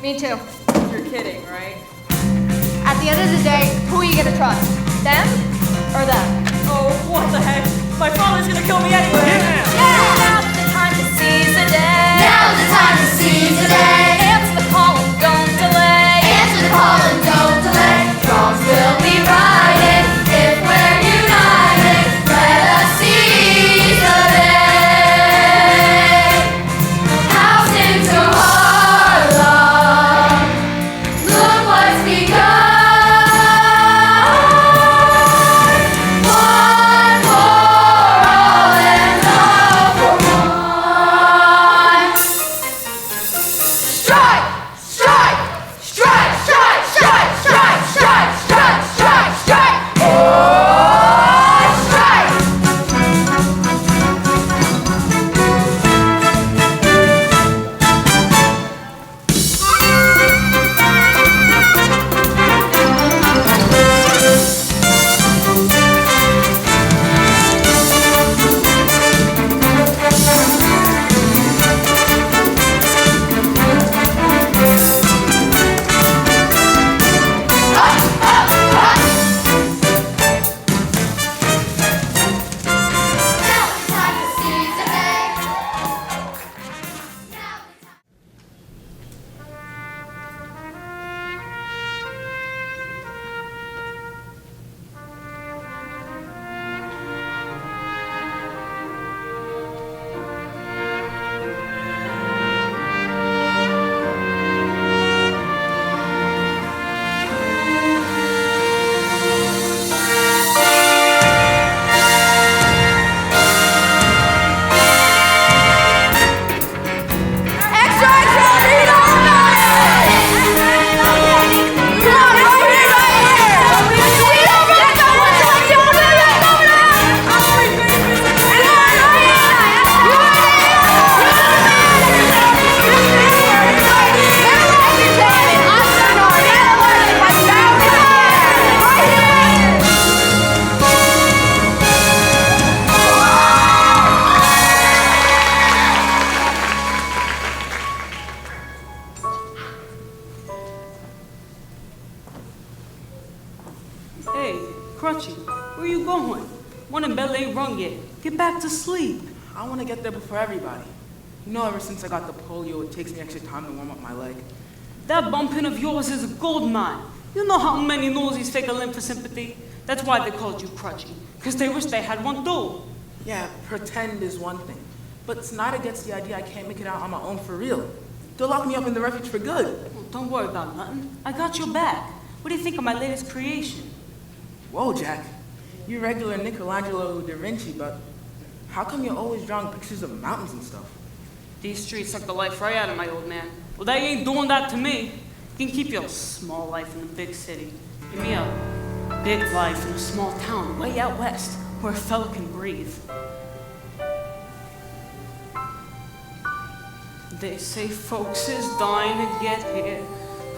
Me too. You're kidding, right? At the end of the day, who are you gonna trust? Them or them? Oh, what the heck? My father's gonna kill me anyway! Yeah! Now's the time to seize the day! Now's the time to seize the day! Answer the call and don't delay! Answer the call and don't delay! Wrongs will be righted if we're united. Let us seize the day! House into Harlem. Look what's begun. One for all and all for one. Strike! Strike! Strike! Strike! Strike! Strike! Strike! Strike! Strike! Strike! Oh, strike! Now it's time to seize the day. Now it's time. Hey, Crutchy, where you going? Morning bell ain't rung yet. Get back to sleep. I want to get there before everybody. You know, ever since I got the polio, it takes me extra time to warm up my leg. That bumping of yours is a gold mine. You know how many nosies fake a limb for sympathy? That's why they called you Crutchy, because they wish they had one too. Yeah, pretend is one thing. But Snyder gets the idea I can't make it out on my own for real. They'll lock me up in the refuge for good. Well, don't worry about nothing. I got your back. What do you think of my latest creation? Whoa, Jack. You're regular Michelangelo da Vinci, but how come you're always drawing pictures of mountains and stuff? These streets suck the life right out of my old man. Well, they ain't doing that to me. You can keep your small life in the big city. Give me a big life in a small town way out west where a fella can breathe. They say folks is dying to get here.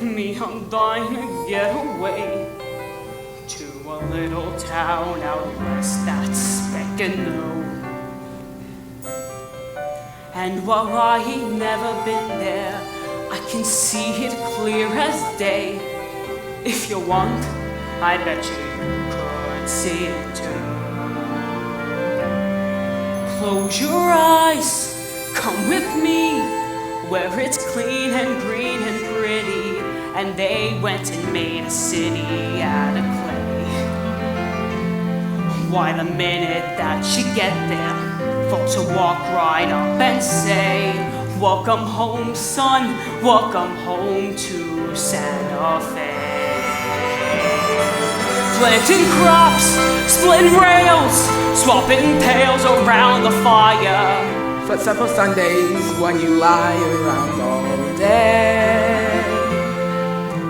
Me, I'm dying to get away to a little town out west that's Speckano. And while I ain't never been there, I can see it clear as day. If you want, I bet you could see it too. Close your eyes, come with me, where it's clean and green and pretty, and they went and made a city out of clay. Why, the minute that you get there, folks will walk right up and say, welcome home, son, welcome home to Santa Fe. Planting crops, splitting rails, swapping tales around the fire. For several Sundays when you lie around all day.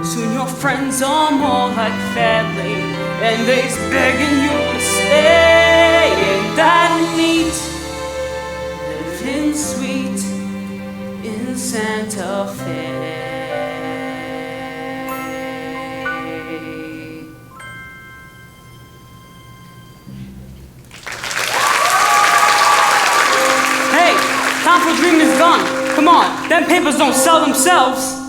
Soon your friends are more like family, and they's begging you to stay. Ain't that neat? Living sweet in Santa Fe. Hey, time for dreaming's done. Come on, them papers don't sell themselves.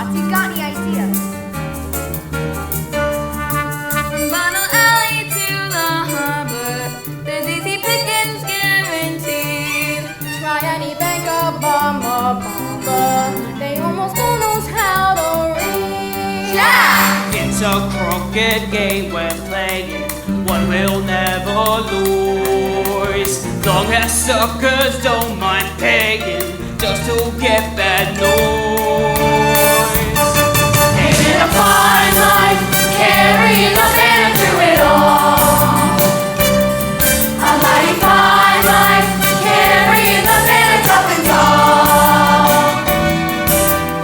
spots. You got any ideas? From Bottle Alley to the harbor, there's easy pickings guaranteed. Try any bank of bomba. They almost don't know how to read. Yeah! It's a crooked game we're playing, one we'll never lose. Long as suckers don't mind paying just to get bad noise. Ain't it a fine life, carrying the banner through it all? A mighty fine life, carrying the banner tough and tall.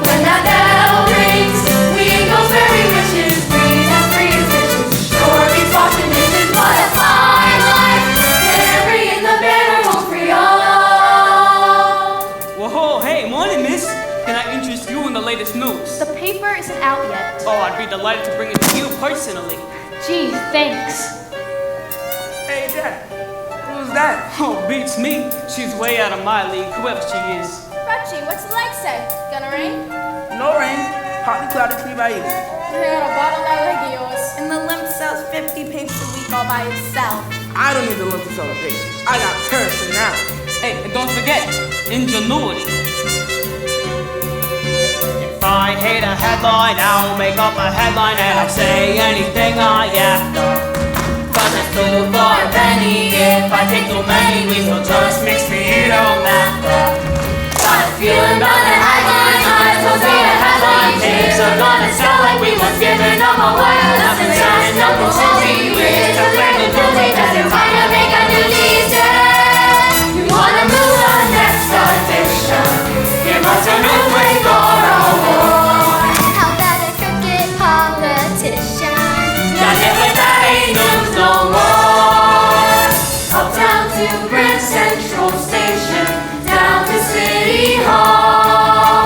When that bell rings, we go very wishes, breeze as free as fishes. Shore beats washing dishes, but a fine life, carrying the banner home for y'all. Whoa, hey, morning, miss. Can I interest you in the latest news? The paper isn't out yet. Oh, I'd be delighted to bring it to you personally. Gee, thanks. Hey, Jack. Who's that? Oh, beats me. She's way out of my league, whoever she is. Crutchy, what's the leg say? Gonna rain? No rain. Partly cloudy, clear by evening. Here, a bottle that leg of yours. And the limp sells 50 papers a week all by itself. I don't need to look to sell a picture. I got personality. Hey, and don't forget, ingenuity. If I hate a headline, I'll make up a headline and I'll say anything I have to. Cause it's food for a penny. If I take too many, we will just mix the matter. Got a feeling about the headline, eyes will be a headline. Tapes are gonna sell like we once given them away. Nothing just nothing should be rich. Cause we're the building, doesn't try to make a new these days. You wanna move on the next edition? Give us a new break or a war. How about a crooked politician? Done it with that ain't news no more. Uptown to Grand Central Station, down to City Hall.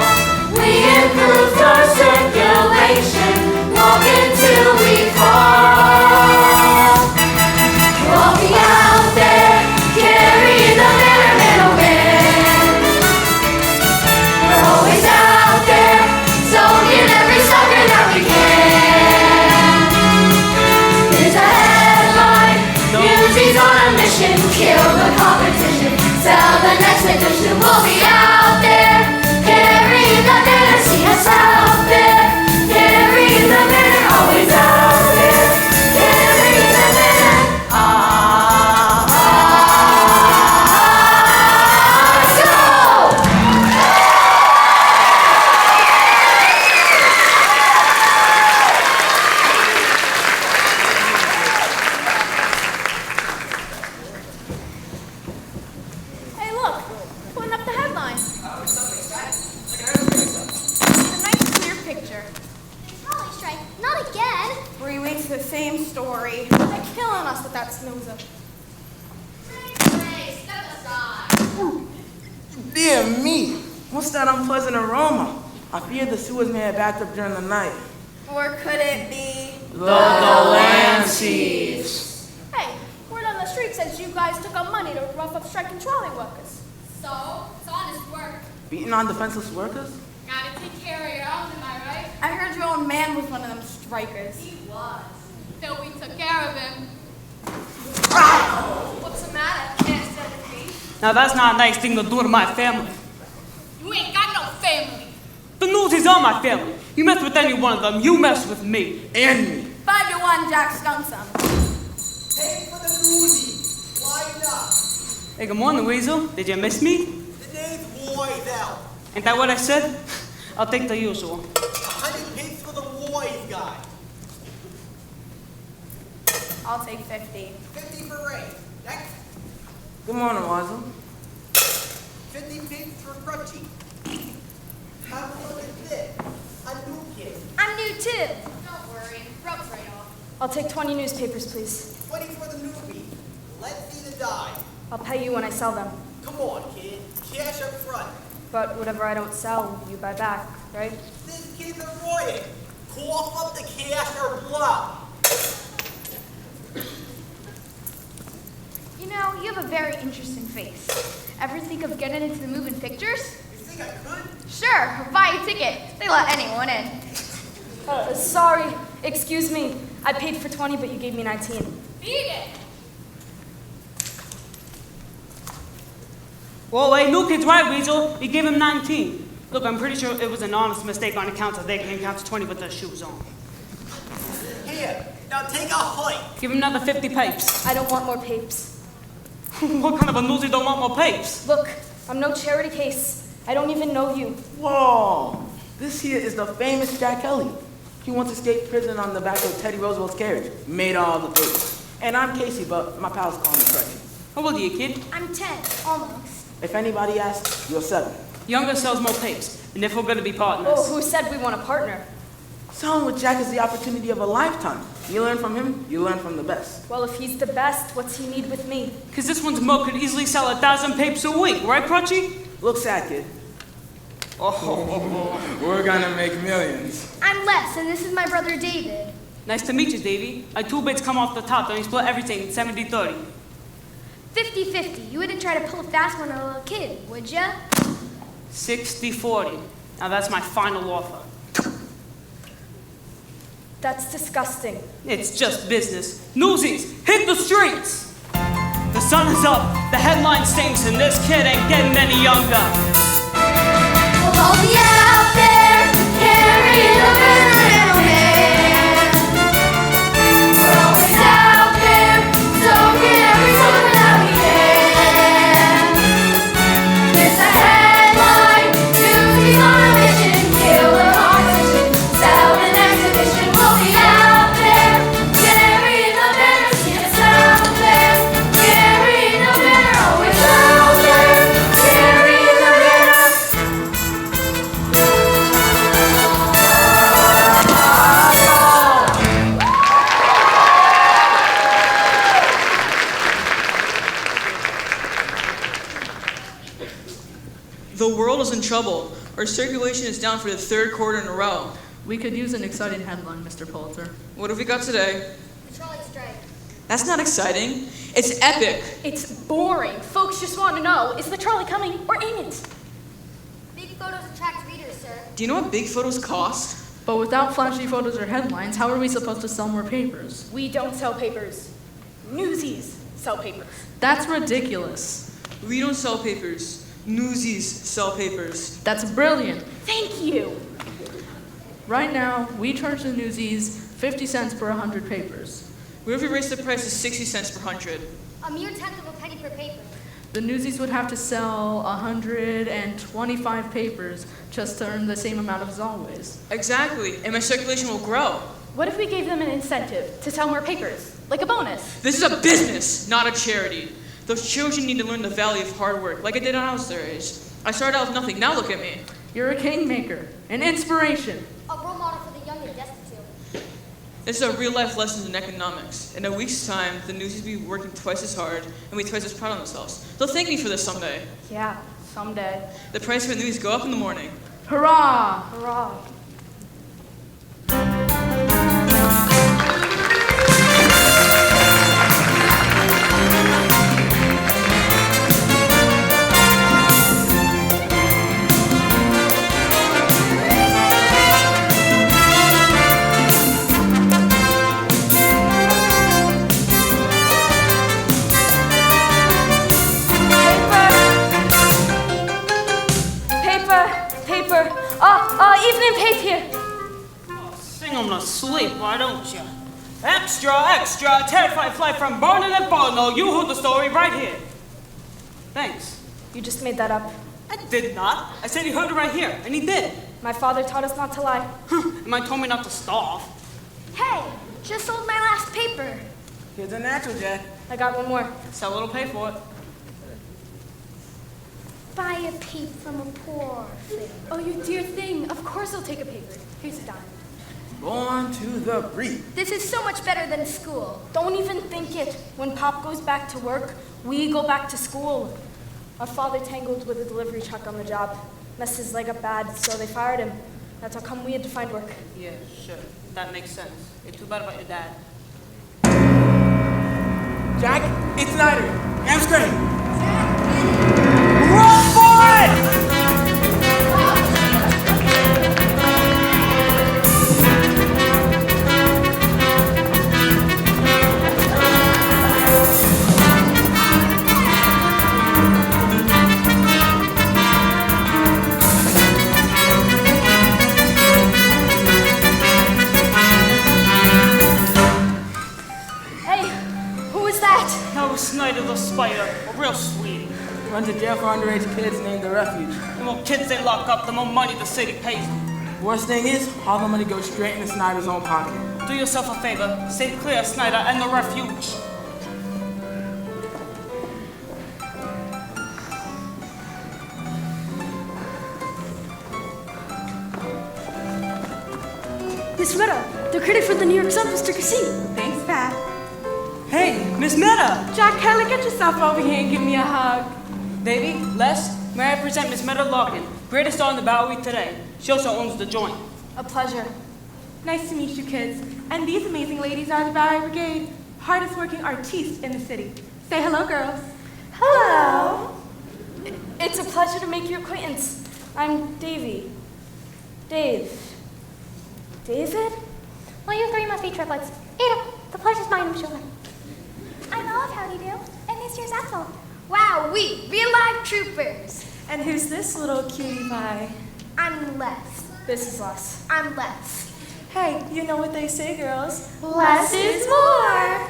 We improved our circulation, walking till we fall. We'll be out there, carrying the banner, man, oh man. We're always out there, soaking every sucker that we can. Here's a headline, Newsies on a mission, kill the competition, sell the next edition. We'll be out there, carrying the banner, see us out there, carrying the banner, always out there, carrying the banner. Let's go! Hey, look, putting up the headline. A nice clear picture. Trolley strike, not again. 3 weeks, the same story. They're killing us with that snoozer. Hey, step aside. Dear me. What's that unpleasant aroma? I feared the sewers may have backed up during the night. Or could it be? The land thieves. Hey, word on the street says you guys took up money to rough up striking trolley workers. So, it's honest work. Beating on defenseless workers? Gotta take care of your own, am I right? I heard your own man was one of them strikers. He was. Till we took care of him. What's the matter? Can't stand the face? Now that's not a nice thing to do to my family. You ain't got no family. The Newsies are my family. You mess with any one of them, you mess with me. And me. 5 to 1, Jack Stunksum. Hey for the Newsies! Line up! Hey, good morning, Weasel. Did you miss me? The day's boys out. Ain't that what I said? I'll take the usual. 100 pigs for the boys guy. I'll take 50. 50 for Ray. Next. Good morning, Wazzle. 50 pigs for Crutchy. Have a look at this. A new kid. I'm new too. Don't worry, rubs right off. I'll take 20 newspapers, please. 20 for the newbie. Let's see the die. I'll pay you when I sell them. Come on, kid. Cash up front. But whatever I don't sell, you buy back, right? This kid's a royal. Cough up the cash or blow. You know, you have a very interesting face. Ever think of getting into the moving pictures? Is think I could? Sure, buy a ticket. They let anyone in. Sorry, excuse me. I paid for 20, but you gave me 19. Beat it. Well, hey, new kid's right, Weasel. You gave him 19. Look, I'm pretty sure it was an honest mistake on account of they can't count to 20 with their shoes on. Here, now take a hike. Give him another 50 papes. I don't want more papes. What kind of a newsie don't want more papes? Look, I'm no charity case. I don't even know you. Whoa! This here is the famous Jack Kelly. He once escaped prison on the back of Teddy Roosevelt's carriage. Made all the papers. And I'm Casey, but my pals call me Crutchy. How old are you, kid? I'm 10, almost. If anybody asks, you're 7. Younger sells more papes. And if we're going to be partners. Oh, who said we want a partner? Selling with Jack is the opportunity of a lifetime. You learn from him, you learn from the best. Well, if he's the best, what's he need with me? Because this one's mug could easily sell 1,000 papes a week, right, Crutchy? Look sad, kid. Oh, We're gonna make millions. I'm Les, and this is my brother David. nice to meet you, Davey. I 2 bits come off the top, then we split everything 70-30. 50-50. You wouldn't try to pull a fast one on a little kid, would ya? 60-40. Now that's my final offer. That's disgusting. It's just business. Newsies, hit the streets! The sun is up, the headline stinks, and this kid ain't getting any younger. We'll all be out there, carrying a banner in our hand. We're always out there, soaking every moment that we can. There's a headline, Newsies on a mission, killer opposition, sound and exhibition. We'll be out there, carrying the banner, see us out there, carrying the banner, always out there, carrying the banner. The world is in trouble. Our circulation is down for the 3rd quarter in a row. We could use an exciting headline, Mr. Pulitzer. What have we got today? The trolley strike. That's not exciting. It's epic. It's boring. Folks just want to know, is the trolley coming or ain't it? Big photos attract readers, sir. Do you know what big photos cost? But without flashy photos or headlines, how are we supposed to sell more papers? We don't sell papers. Newsies sell papers. That's ridiculous. We don't sell papers. Newsies sell papers. That's brilliant. Thank you. Right now, we charge the Newsies 50 cents per 100 papers. What if we raise the price to 60 cents per 100? A mere tenth of a penny per paper. The Newsies would have to sell 125 papers just to earn the same amount as always. Exactly, and my circulation will grow. What if we gave them an incentive to sell more papers, like a bonus? This is a business, not a charity. Those children need to learn the value of hard work, like I did when I was their age. I started out with nothing, now look at me. You're a kingmaker, an inspiration. A role model for the young and destitute. This is a real-life lesson in economics. In a week's time, the Newsies will be working twice as hard and be twice as proud of themselves. They'll thank me for this someday. Yeah, someday. The price for the Newsies go up in the morning. Hurrah! Hurrah. Evening paper. Oh, sing 'em to sleep, why don't you? Extra, extra, terrified flight from Barnum and Barno. You heard the story right here. Thanks. You just made that up. I did not. I said he heard it right here, and he did. My father taught us not to lie. And mine told me not to starve. Hey, just sold my last paper. Here's a natural, Jack. I got one more. Sell it'll pay for it. Buy a paper from a poor thing. Oh, you dear thing. Of course I'll take a paper. Here's a dime. Born to the breed. This is so much better than school. Don't even think it. When Pop goes back to work, we go back to school. Our father tangled with a delivery truck on the job. Messed his leg up bad, so they fired him. That's how come we had to find work. Yeah, sure. That makes sense. You're too bad about your dad. Jack, it's Snyder. Hamstring. Run for it! Went to jail for underage kids named the Refuge. The more kids they lock up, the more money the city pays them. Worst thing is, all the money goes straight into Snyder's own pocket. Do yourself a favor, stay clear of Snyder and the Refuge. Miss Meta, the critic for the New York Sun, Mr. Cassie. Thanks, Pat. Hey, Miss Meta! Jack Kelly, get yourself over here and give me a hug. Baby, Les, may I present Miss Meta Larkin, greatest star in the Bowery today. She also owns the joint. A pleasure. Nice to meet you, kids. And these amazing ladies are the Bowery Brigade, hardest working artistes in the city. Say hello, girls. Hello. It's a pleasure to make your acquaintance. I'm Davy. Dave. David? Well, you three must be triplets. Ada, the pleasure's mine, I'm sure. I'm Olive, how do you do? And this year's Ethel. Wow, we real life troopers. And who's this little cutie pie? I'm Les. This is Les. I'm Les. Hey, you know what they say, girls. Less is more.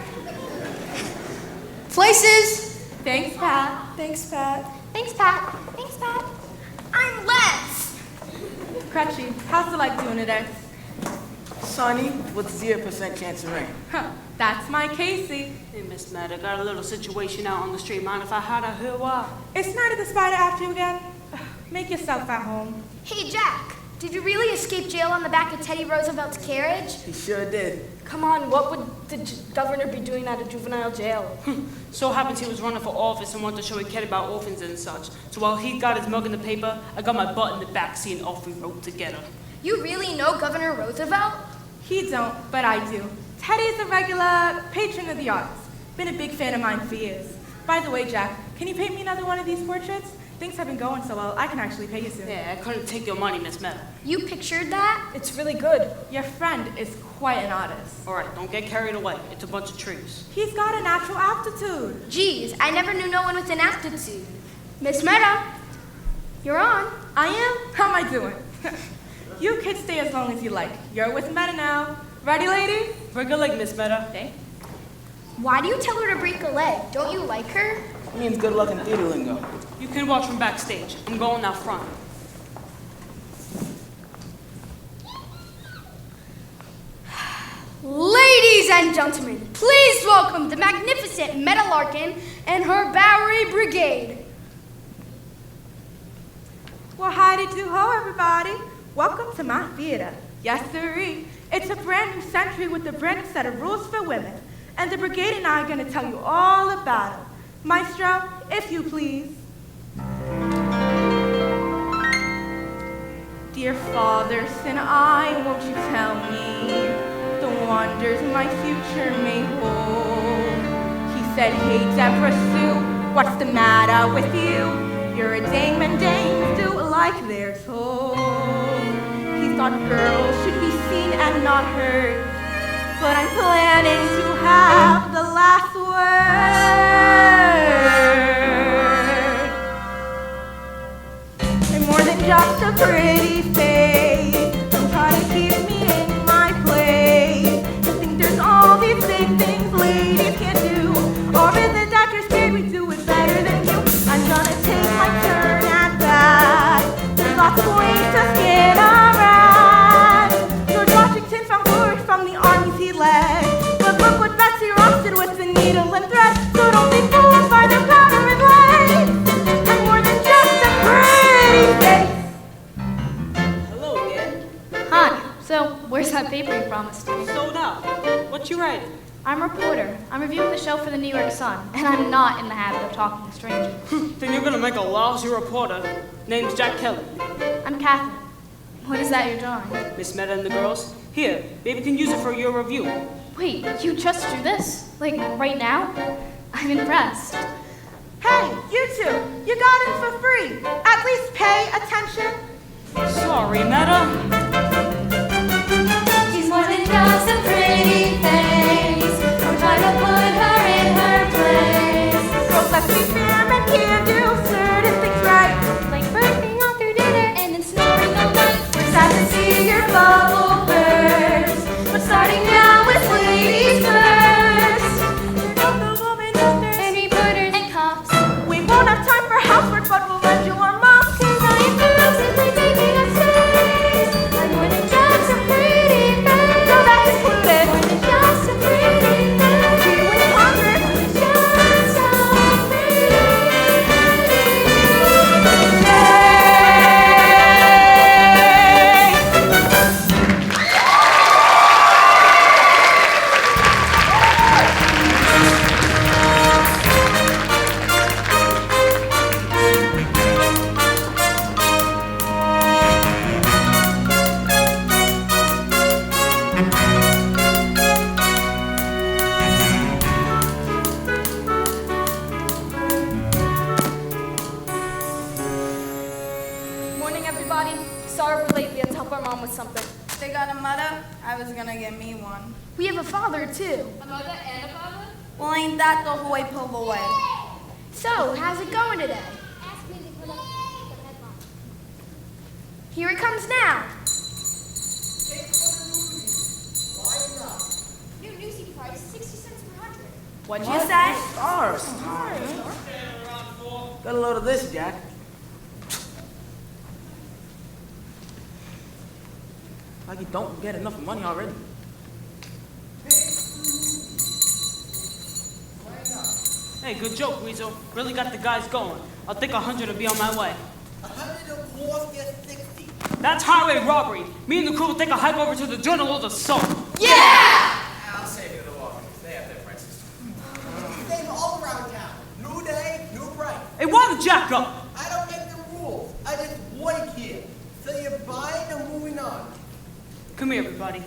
Places. Thanks, Pat. Thanks, Pat. Thanks, Pat. Thanks, Pat. I'm Les. Crutchy, how's the light doing today? Sunny with 0% chance of rain. Huh, that's my Casey. Hey, Miss Meta, got a little situation out on the street. Mind if I had a hoo-wah? Is Snyder the spider after you again? Make yourself at home. Hey, Jack. Did you really escape jail on the back of Teddy Roosevelt's carriage? He sure did. Come on, what would the governor be doing at a juvenile jail? So happens he was running for office and wanted to show he cared about orphans and such. So while he got his mug in the paper, I got my butt in the back seat and off we rode together. You really know Governor Roosevelt? He don't, but I do. Teddy's a regular patron of the arts. Been a big fan of mine for years. By the way, Jack, can you paint me another one of these portraits? Things have been going so well, I can actually pay you soon. Yeah, I couldn't take your money, Miss Meta. You pictured that? It's really good. Your friend is quite an artist. All right, don't get carried away. It's a bunch of trees. He's got a natural aptitude. Geez, I never knew no one with an aptitude. Miss Meta, you're on. I am? How am I doing? You kids stay as long as you like. You're with Meta now. Ready, ladies? Break a leg, Miss Meta. Okay. Why do you tell her to break a leg? Don't you like her? It means good luck in theater lingo. You can watch from backstage. I'm going out front. Ladies and gentlemen, please welcome the magnificent Meta Larkin and her Bowery Brigade. Well, howdy do ho, everybody. Welcome to my theater. Yes, sirree. It's a brand new century with a brand new set of rules for women. And the brigade and I are going to tell you all about them. Maestro, if you please. Dear Father, sin I, won't you tell me the wonders my future may hold? He said, hey, Deborah Sue, what's the matter with you? You're a dame and dames do like they're told. He thought girls should be seen and not heard, but I'm planning to have the last word. And more than just a pretty face, don't try to keep me in my place. I think there's all these big things ladies can do, or is it that you're scared we do it better than you? I'm gonna take my turn at that. There's lots of ways to skin a rat. George Washington found glory from the armies he led, but look what Betsy Ross did with the needle and thread. So don't be fooled by their powder and lace, and more than just a pretty face. Hello again. Hi. So, where's that paper you promised me? Sold out. What you writing? I'm a reporter. I'm reviewing the show for the New York Sun, and I'm not in the habit of talking to strangers. Then you're gonna make a lousy reporter. Name's Jack Kelly. I'm Catherine. What is that you're drawing? Miss Meta and the girls. Here, baby can use it for your review. Wait, you just drew this? Like, right now? I'm impressed. Hey, you two, you got in for free. At least pay attention. Sorry, Meta. She's more than just a pretty face. Don't try to put her in her place. Girls, let's be fair and can't do certain things right. Like burping all through dinner and then snoring all night. We're sad to see your bubble burst, but starting now with ladies first. You're not the woman who And reporters and cops. we won't have time for house everybody. Sorry we're late. We had to help our mom with something. They got a mother? I was gonna get me one. We have a father, too. A mother and a father? Well, ain't that the hoi pull away? So, how's it going today? Ask me to put up the headline. Here it comes now. New Newsie price, 60 cents per 100. What'd you say? Stars. Got a load of this, Jack. Like you don't get enough money already. Hey, good joke, Weasel. Really got the guys going. I'll think 100 will be on my way. 100 of course gets 60. That's highway robbery. Me and the crew will take a hike over to the Journal of the Sun. I'll save you the walkers. They have their prices. Same all around town. New day, new price. Hey, why the jack up? I don't make the rules. I just work here. So you're buying and moving on. Come here, everybody.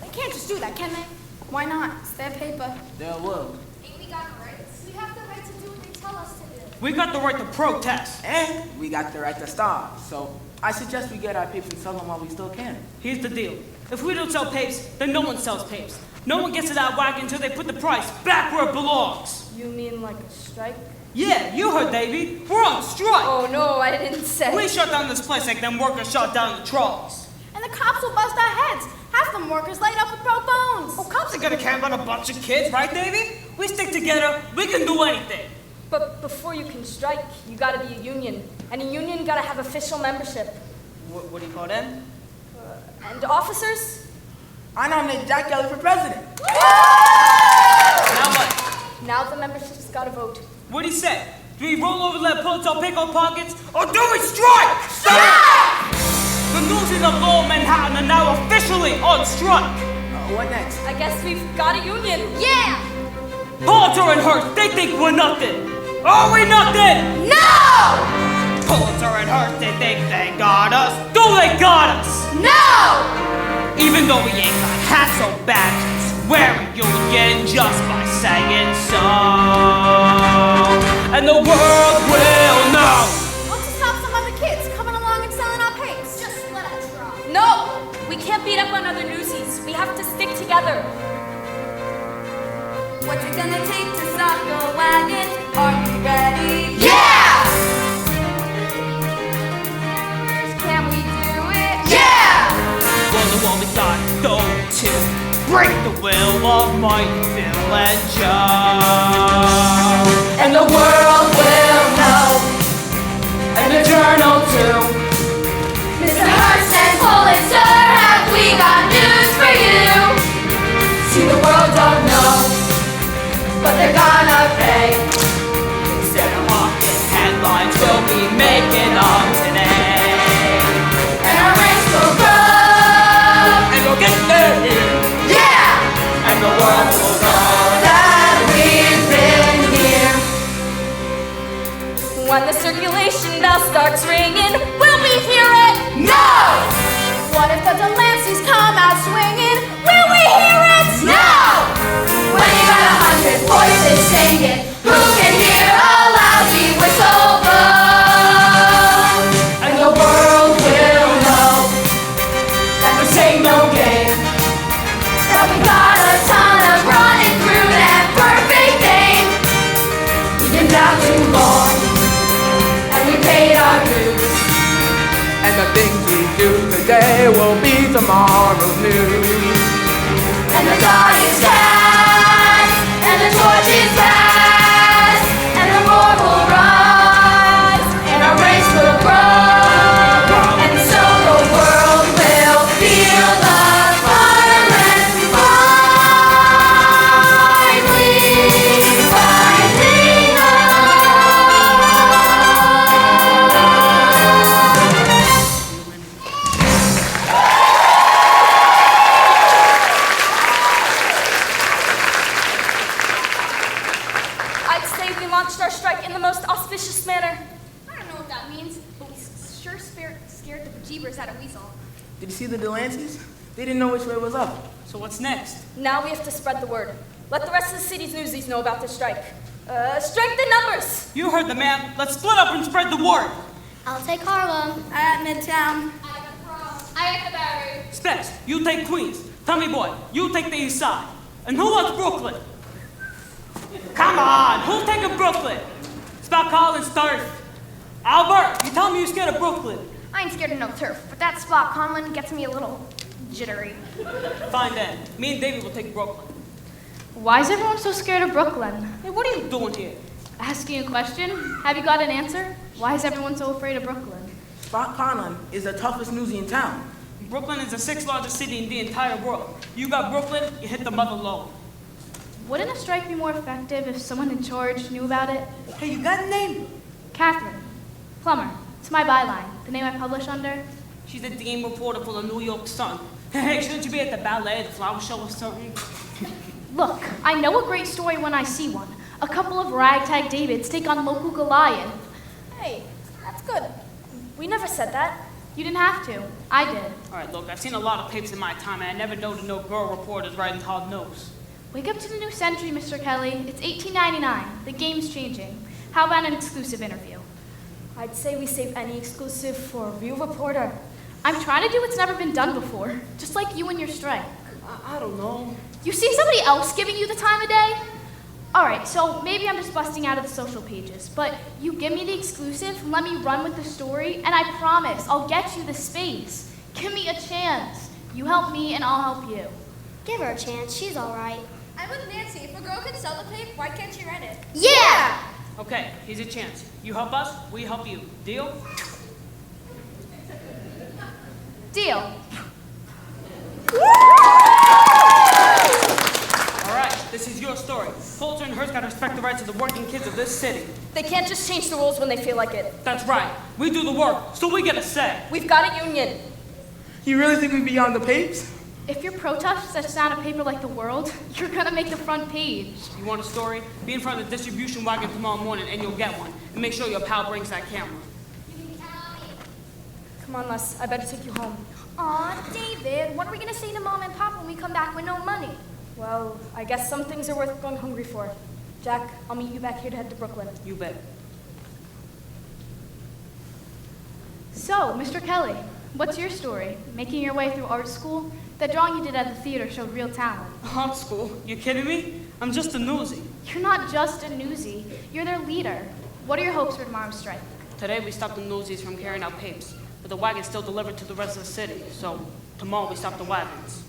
They can't just do that, can they? Why not? It's their paper. There will. Ain't we got rights? We have the right to do what they tell us to do. We got the right to protest. And we got the right to starve. So I suggest we get our papers and sell them while we still can. Here's the deal. If we don't sell papes, then no one sells papes. No one gets to that wagon until they put the price back where it belongs. You mean like a strike? Yeah, you heard, Davey. We're on strike. Oh, no, I didn't say. We shut down this place like them workers shut down the trolleys. And the cops will bust our heads. Half them workers laid up with broke bones. Well, cops ain't gonna care about a bunch of kids, right, Davey? We stick together, we can do anything. But before you can strike, you gotta be a union. And a union gotta have official membership. What do you call them? And officers? I nominate Jack Kelly for president. Now what? Now the membership's gotta vote. What'd he say? Do we roll over, let bullets all pick our pockets, or do we strike? Stop! The Newsies of Lower Manhattan are now officially on strike. What next? I guess we've got a union. Yeah! Pulitzer and Hearst, they think we're nothing. Are we nothing? No! Pulitzer and Hearst, they think they got us. Do they got us? No! Even though we ain't got hats or badges, wearing union just by saying so. And the world will know. Want to stop some other kids coming along and selling our papes? Just let us try. No! We can't beat up on other newsies. We have to stick together. What's it gonna take to stop the wagon? Are you ready? Yeah! Can we do it? Yeah! Well, the one we gotta go to break the will of might, Bill and Joe. And the world will know. And the Journal too. Mr. Hearst and Pulitzer, have we got news for you? See, the world don't know, but they're gonna pay. Instead of hawking headlines, we'll be making them today. And our ranks will grow. And we'll get there. Yeah! And the world will know. That we've been here. When the circulation bell starts ringing, will we hear it? No! What if the Delancey's come out swinging? Will we hear it? No! When you got 100 voices singing, who can hear a lousy whistle blow? And the world will know that this ain't no game. That we got a ton of running through that perfect thing. We've been down too long, and we paid our dues. And the things we do today will be tomorrow's news. And the die is cast, and the torch is passed, and the more will rise, and our race will grow, and so the world will feel the fire and finally rising I'd say we launched our strike in the most auspicious manner. I don't know what that means, but we sure scared the bejeebers out of Weasel. Did you see the Delancey's? They didn't know which way was up. So what's next? Now we have to spread the word. Let the rest of the city's newsies know about the strike. Strength in numbers. You heard the man. Let's split up and spread the word. I'll take Harlem. At Midtown. I got the Barry. Specs, you take Queens. Tommy Boy, you take the East Side. And who wants Brooklyn? Come on, who's taking Brooklyn? Spot Collins turf. Albert, you tell me you're scared of Brooklyn. I ain't scared of no turf, but that spot Conlon gets me a little jittery. Fine then. Me and David will take Brooklyn. Why is everyone so scared of Brooklyn? Hey, what are you doing here? Asking a question? Have you got an answer? Why is everyone so afraid of Brooklyn? Spot Conlon is the toughest newsie in town. Brooklyn is the 6th largest city in the entire world. You got Brooklyn, you hit the mother low. Wouldn't a strike be more effective if someone in charge knew about it? Hey, you got a name? Catherine. Plumber. It's my byline. The name I publish under. She's a game reporter for the New York Sun. Hey, shouldn't you be at the ballet, the flower show or something? Look, I know a great story when I see one. A couple of ragtag Davids take on local Goliath. Hey, that's good. We never said that. You didn't have to. I did. All right, look, I've seen a lot of papers in my time, and I never know to know girl reporters writing hard nose. Wake up to the new century, Mr. Kelly. It's 1899. The game's changing. How about an exclusive interview? I'd say we save any exclusive for a real reporter. I'm trying to do what's never been done before, just like you and your strike. I don't know. You see somebody else giving you the time of day? All right, so maybe I'm just busting out of the social pages, but you give me the exclusive, let me run with the story, and I promise I'll get you the space. Give me a chance. You help me and I'll help you. Give her a chance. She's all right. I'm with Nancy. If a girl can sell the tape, why can't she write it? Yeah! Okay, here's a chance. You help us, we help you. Deal? Deal. All right, this is your story. Coulter and Hearst got to respect the rights of the working kids of this city. They can't just change the rules when they feel like it. That's right. We do the work, so we get a say. We've got a union. You really think we'd be on the papes? If your protests that sound a paper like the world, you're gonna make the front page. You want a story? Be in front of the distribution wagon tomorrow morning and you'll get one. And make sure your pal brings that camera. Come on, Les. I better take you home. Aw, David, what are we gonna say to Mom and Pop when we come back with no money? Well, I guess some things are worth going hungry for. Jack, I'll meet you back here to head to Brooklyn. You bet. So, Mr. Kelly, what's your story? Making your way through art school? That drawing you did at the theater showed real talent. Art school? You kidding me? I'm just a newsie. You're not just a newsie, you're their leader. What are your hopes for tomorrow's strike? Today we stopped the newsies from carrying out papes, but the wagon's still delivered to the rest of the city, so tomorrow we stop the wagons.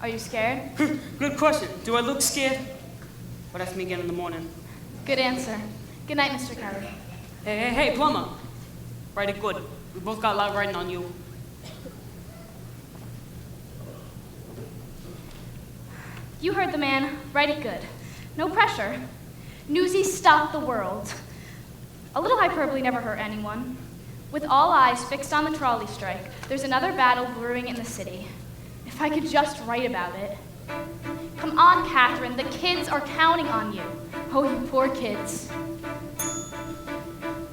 Are you scared? Good question. Do I look scared? But ask me again in the morning. Good answer. Good night, Mr. Kelly. Hey, plumber. Write it good. We both got a lot writing on you. You heard the man. Write it good. No pressure. Newsies stop the world. A little hyperbole never hurt anyone. With all eyes fixed on the trolley strike, there's another battle brewing in the city. If I could just write about it. Come on, Catherine. The kids are counting on you. Oh, you poor kids.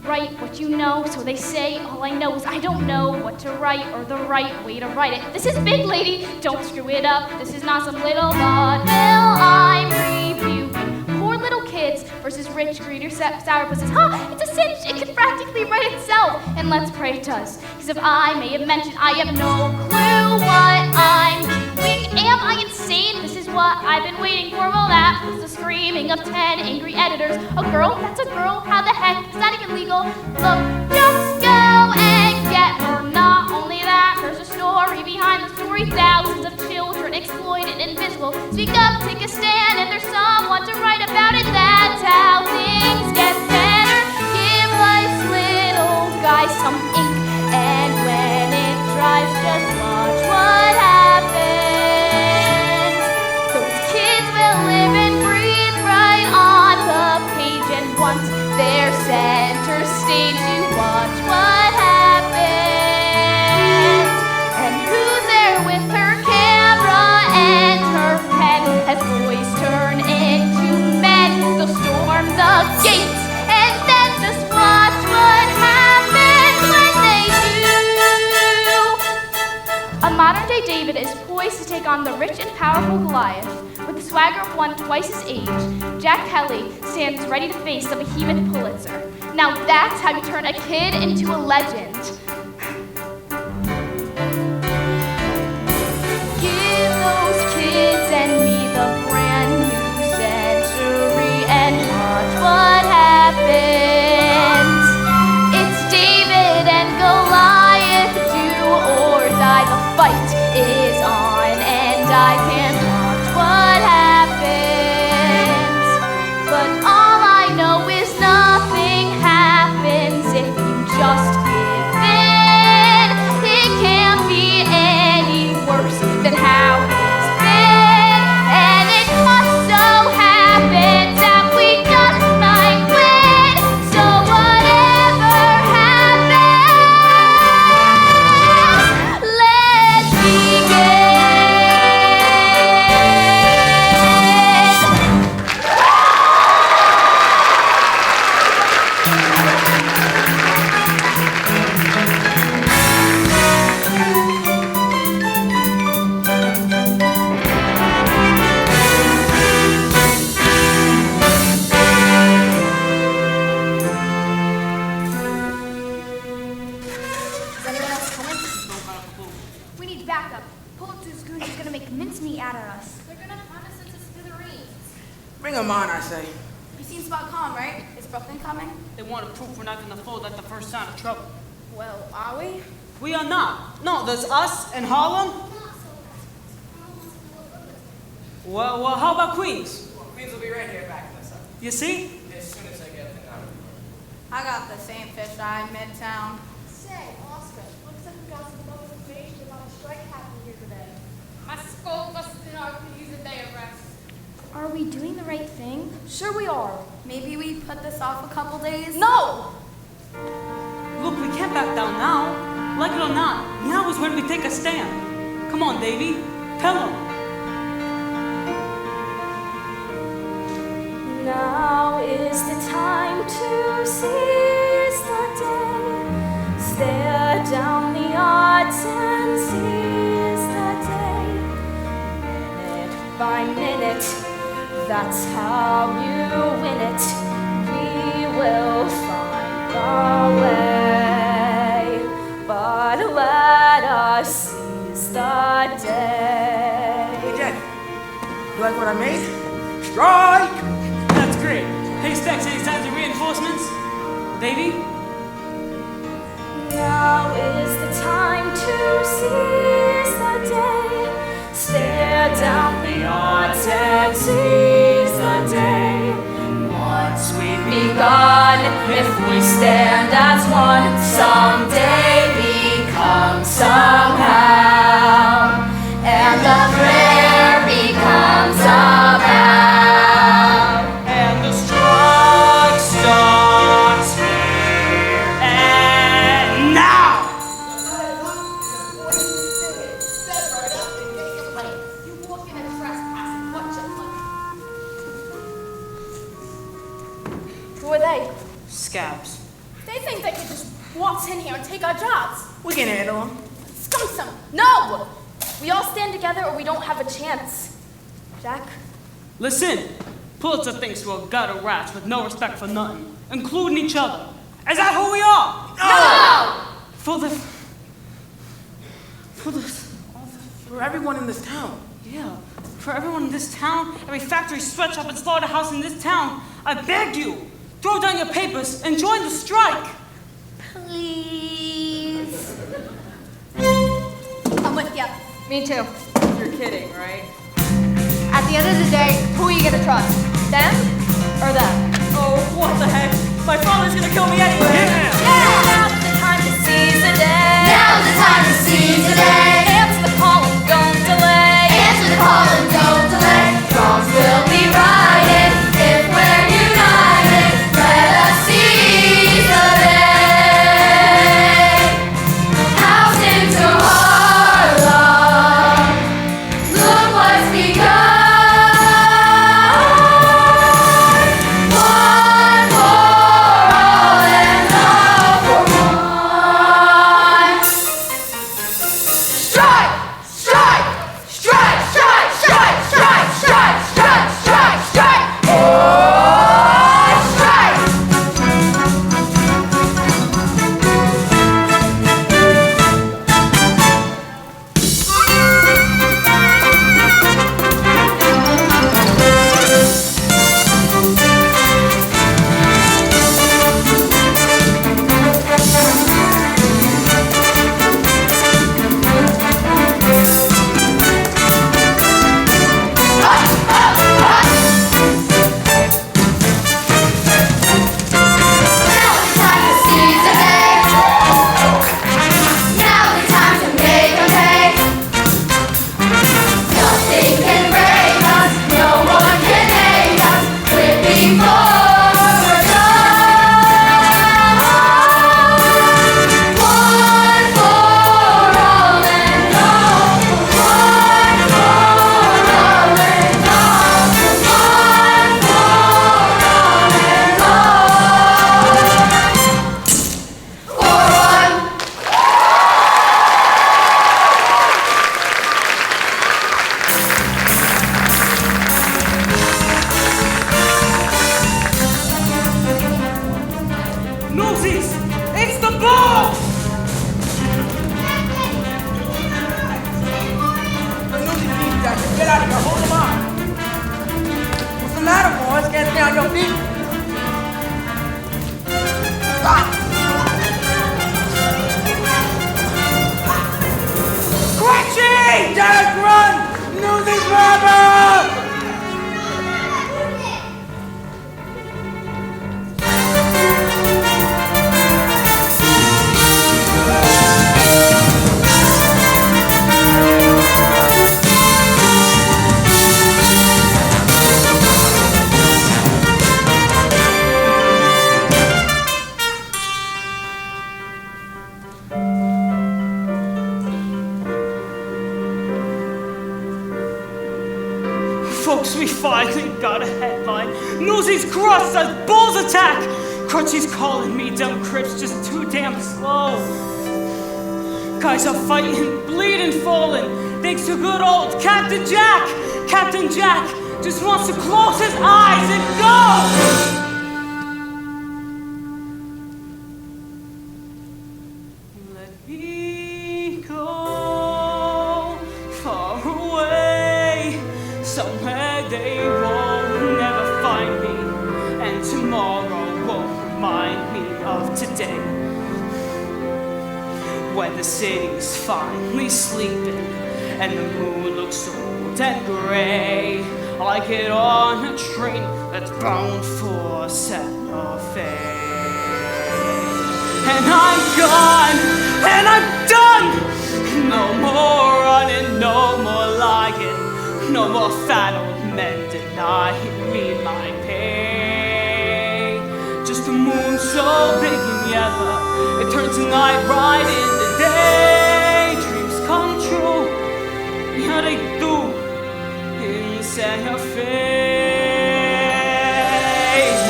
Write what you know, so they say. All I know is I don't know what to write or the right way to write it. This is big, lady. Don't screw it up. This is not some little vaudeville I'm reviewing. Poor little kids versus rich, greedy, sourpusses. It's a cinch. It can practically write itself. And let's pray it does. Because if I may have mentioned, I have no clue what I'm doing. Am I insane? This is what I've been waiting for. Well, that was the screaming of 10 angry editors. A girl? That's a girl? How the heck is that even legal? Look, just go and get her. Not only that, there's a story behind the story. Thousands of children exploited, invisible. Speak up, take a stand, and there's someone to write about it. That's how things get better. Give life's little guy some ink, and when it dries, just watch what happens. Those kids will live and breathe right on the page, and once they're center stage, you watch what happens. And who's there with her camera and her pen? As boys turn into men, they'll storm the gates, and then just watch what happens when they do. A modern-day David is poised to take on the rich and powerful Goliath. With the swagger of one twice his age, Jack Kelly stands ready to face the behemoth Pulitzer. Now that's how you turn a kid into a legend. Give those kids and me the brand new century and watch what happens. It's David and Goliath, do or die. The fight is on, and I can't watch what happens. But all I know is nothing happens if you just give in. It can't be any worse than how it's been, and it just so happens that we just might win. So whatever happens, let's begin. Is anyone else coming? We need backup. Pulitzer's goons are gonna make mincemeat out of us. They're gonna turn us into smithereens. Bring them on, I say. You seen Spot Con, right? Is Brooklyn coming? They want to prove we're not going to fold at the first sign of trouble. Well, are we? We are not. No, there's us and Harlem. Well, how about Queens? Queens will be right here backing us up. You see? As soon as I get everything out of here. I got the same fish eye in Midtown. Say, Oscar, looks like we got some local information about a strike happening here today. My skull busted out to use a day of rest. Are we doing the right thing? Sure we are. Maybe we put this off a couple days? No! Look, we can't back down now. Like it or not, now is when we take a stand. Come on, Davy. Tell them. Now is the time to seize the day. Stare down the odds and seize the day. Minute by minute, that's how you win it. We will find our way, but let us seize the day. Hey, Jack. You like what I made? Strike! That's great. Hey, Specs, any signs of reinforcements? Davy? Now is the time to seize the day. Stare down the odds and seize the day. Once we've begun, if we stand as one, someday become somehow, and the prayer becomes a vow. And the strike starts here and now! Step right up and take a place. You walk in and trespass. What you like? Who are they? Scabs. They think they could just waltz in here and take our jobs. We can handle them. Skunk some. No! We all stand together or we don't have a chance. Jack? Listen, Pulitzer thinks we're a gutter rats with no respect for nothing, including each other. Is that who we are? No! For everyone in this town. Yeah, for everyone in this town, every factory, sweatshop, and slaughterhouse in this town, I beg you, throw down your papers and join the strike. Please. I'm with ya. Me too. You're kidding, right? At the end of the day, who are you gonna trust? Them or them? Oh, what the heck? My father's gonna kill me anyway. Now's the time to seize the day. Now's the time to seize the day. Answer the call and don't delay. Answer the call and don't delay. Wrongs will be righted if we're united. Let us seize the day. House into Harlem. Look what's begun. your feet. Crutchy! Jack, run! Newsies forever! Folks, we finally got a headline. Newsies cross as bulls attack. Crutchy's calling me dumb crips just too damn slow. Guys are fighting, bleeding, falling. Thanks to good old Captain Jack. Captain Jack just wants to close his eyes and go. Let me go far away. Somewhere they won't never find me, and tomorrow won't remind me of today. When the city's finally sleeping, and the moon looks old and gray, I get on a train that's bound for Santa Fe. And I'm gone, and I'm done. No more running, no more lying. No more fat old men denying me my pay. Just a moon so big and yellow, it turns the night right into day. Dreams come true, yeah they do, in Santa Fe.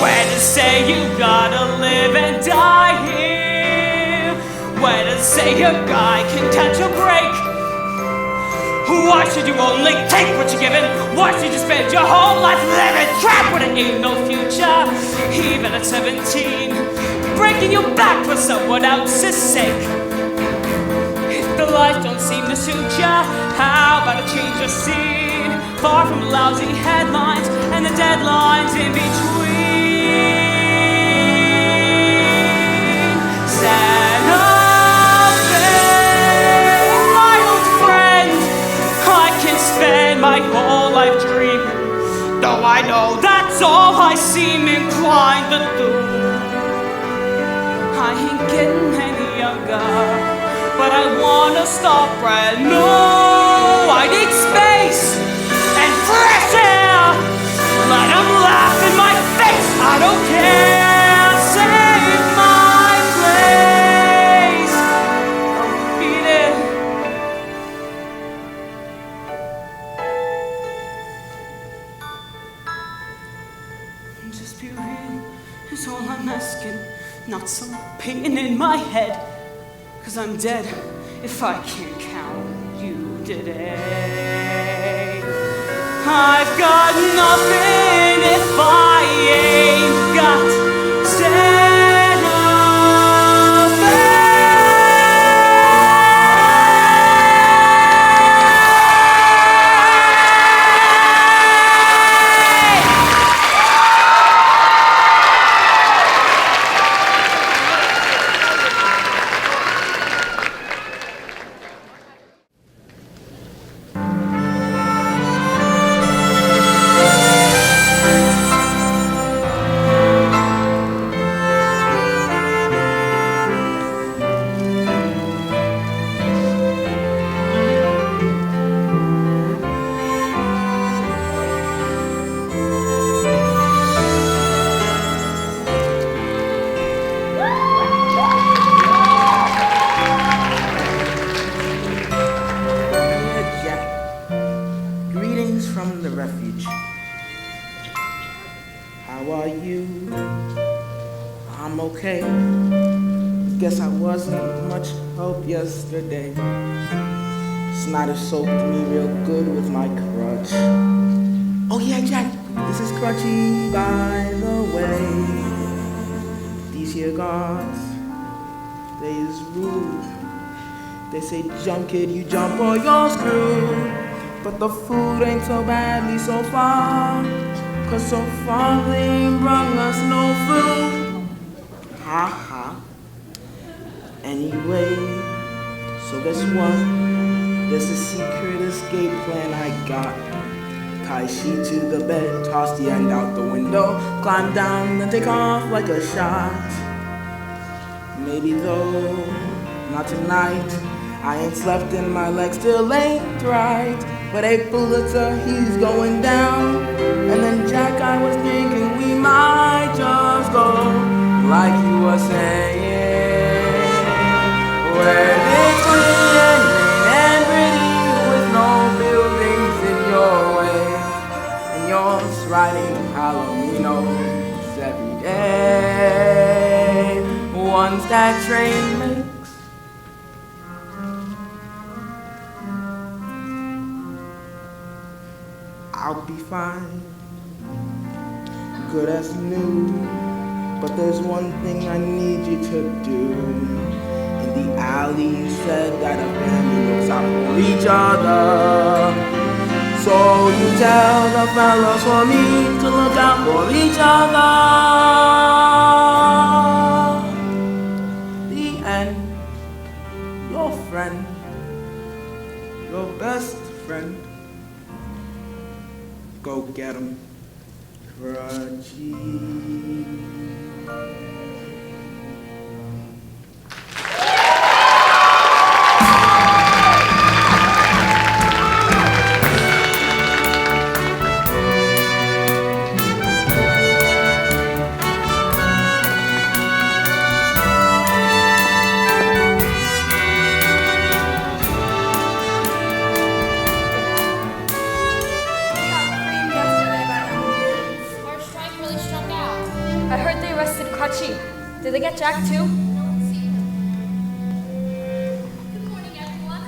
Where to say you gotta live and die here? Where to say a guy can catch a break? Why should you only take what you're given? Why should you spend your whole life living trapped when it ain't no future? Even at 17, breaking your back for someone else's sake. If the life don't seem to suit ya, how about a change of scene? Far from lousy headlines and the deadlines in between. Santa spend my whole life dreaming, though I know that's all I seem inclined to do. I ain't getting any younger, but I wanna start brand new. I need space and fresh air. Let them laugh in my face, I don't care. Save my place. I'll be there. Just be real is all I'm asking, not some pain in my head. Cause I'm dead if I can't count you today. I've got nothing if I ain't got okay. Guess I wasn't much help yesterday. Snyder soaked me real good with my crutch. Oh yeah, Jack, this is Crutchy, by the way. These here guards, they is rude. They say, jump kid, you jump or you're screwed. But the food ain't so badly so far. 'cause so far they ain't brought us no food. Ha ha. Anyway, so guess what? There's a secret escape plan I got. Tie sheet to the bed, toss the end out the window, climb down and take off like a shot. Maybe though, not tonight. I ain't slept and my leg still ain't right. But 8 bullets he's going down. And then Jack, I was thinking we might just go like you were saying, where it's clean and pretty with no buildings in your way. And you're riding Palominos every day. Once that train makes I'll be fine, good as new. But there's one thing I need you to do. In the alley you said that a family looks out for each other. So you tell the fellas for me to look out for each other. The end, your friend, your best friend. Go get 'em, Crutchy. Did they get Jack too? Good morning, everyone.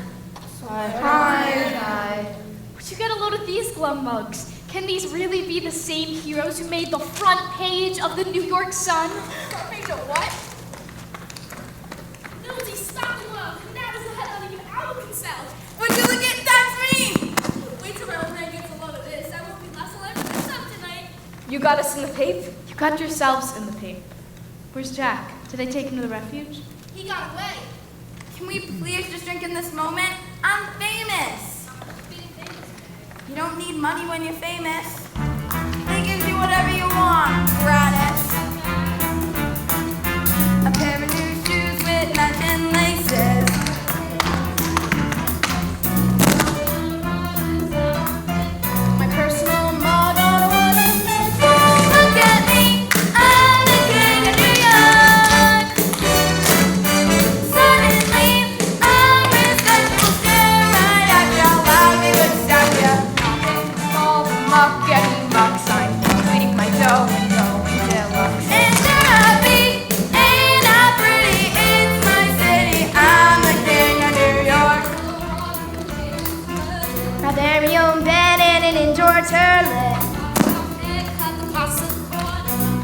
Hi. Where'd you get a load of these glum mugs? Can these really be the same heroes who made the front page of the New York Sun? Front page of what? Newsies, stop the love. That is the headline of your album can sell. Would you look at that's me? Wait till my old man gets a load of this. I won't be less alive for myself tonight. You got us in the pape? You got yourselves in the pape. Where's Jack? Did they take him to the refuge? He got away. Can we please just drink in this moment? I'm famous. You don't need money when you're famous. They give you whatever you want, gratis. A pair of new shoes with matching laces. My personal motto was look at me, I'm the king of New York. Suddenly, I'm respectful, stare right at you while they would stop you. All the muck, getting muck signs, bleeding my dough and going deluxe. And sure I'll be, ain't I pretty? It's my city, I'm the king of New York. My very own Bennett in George Hurley.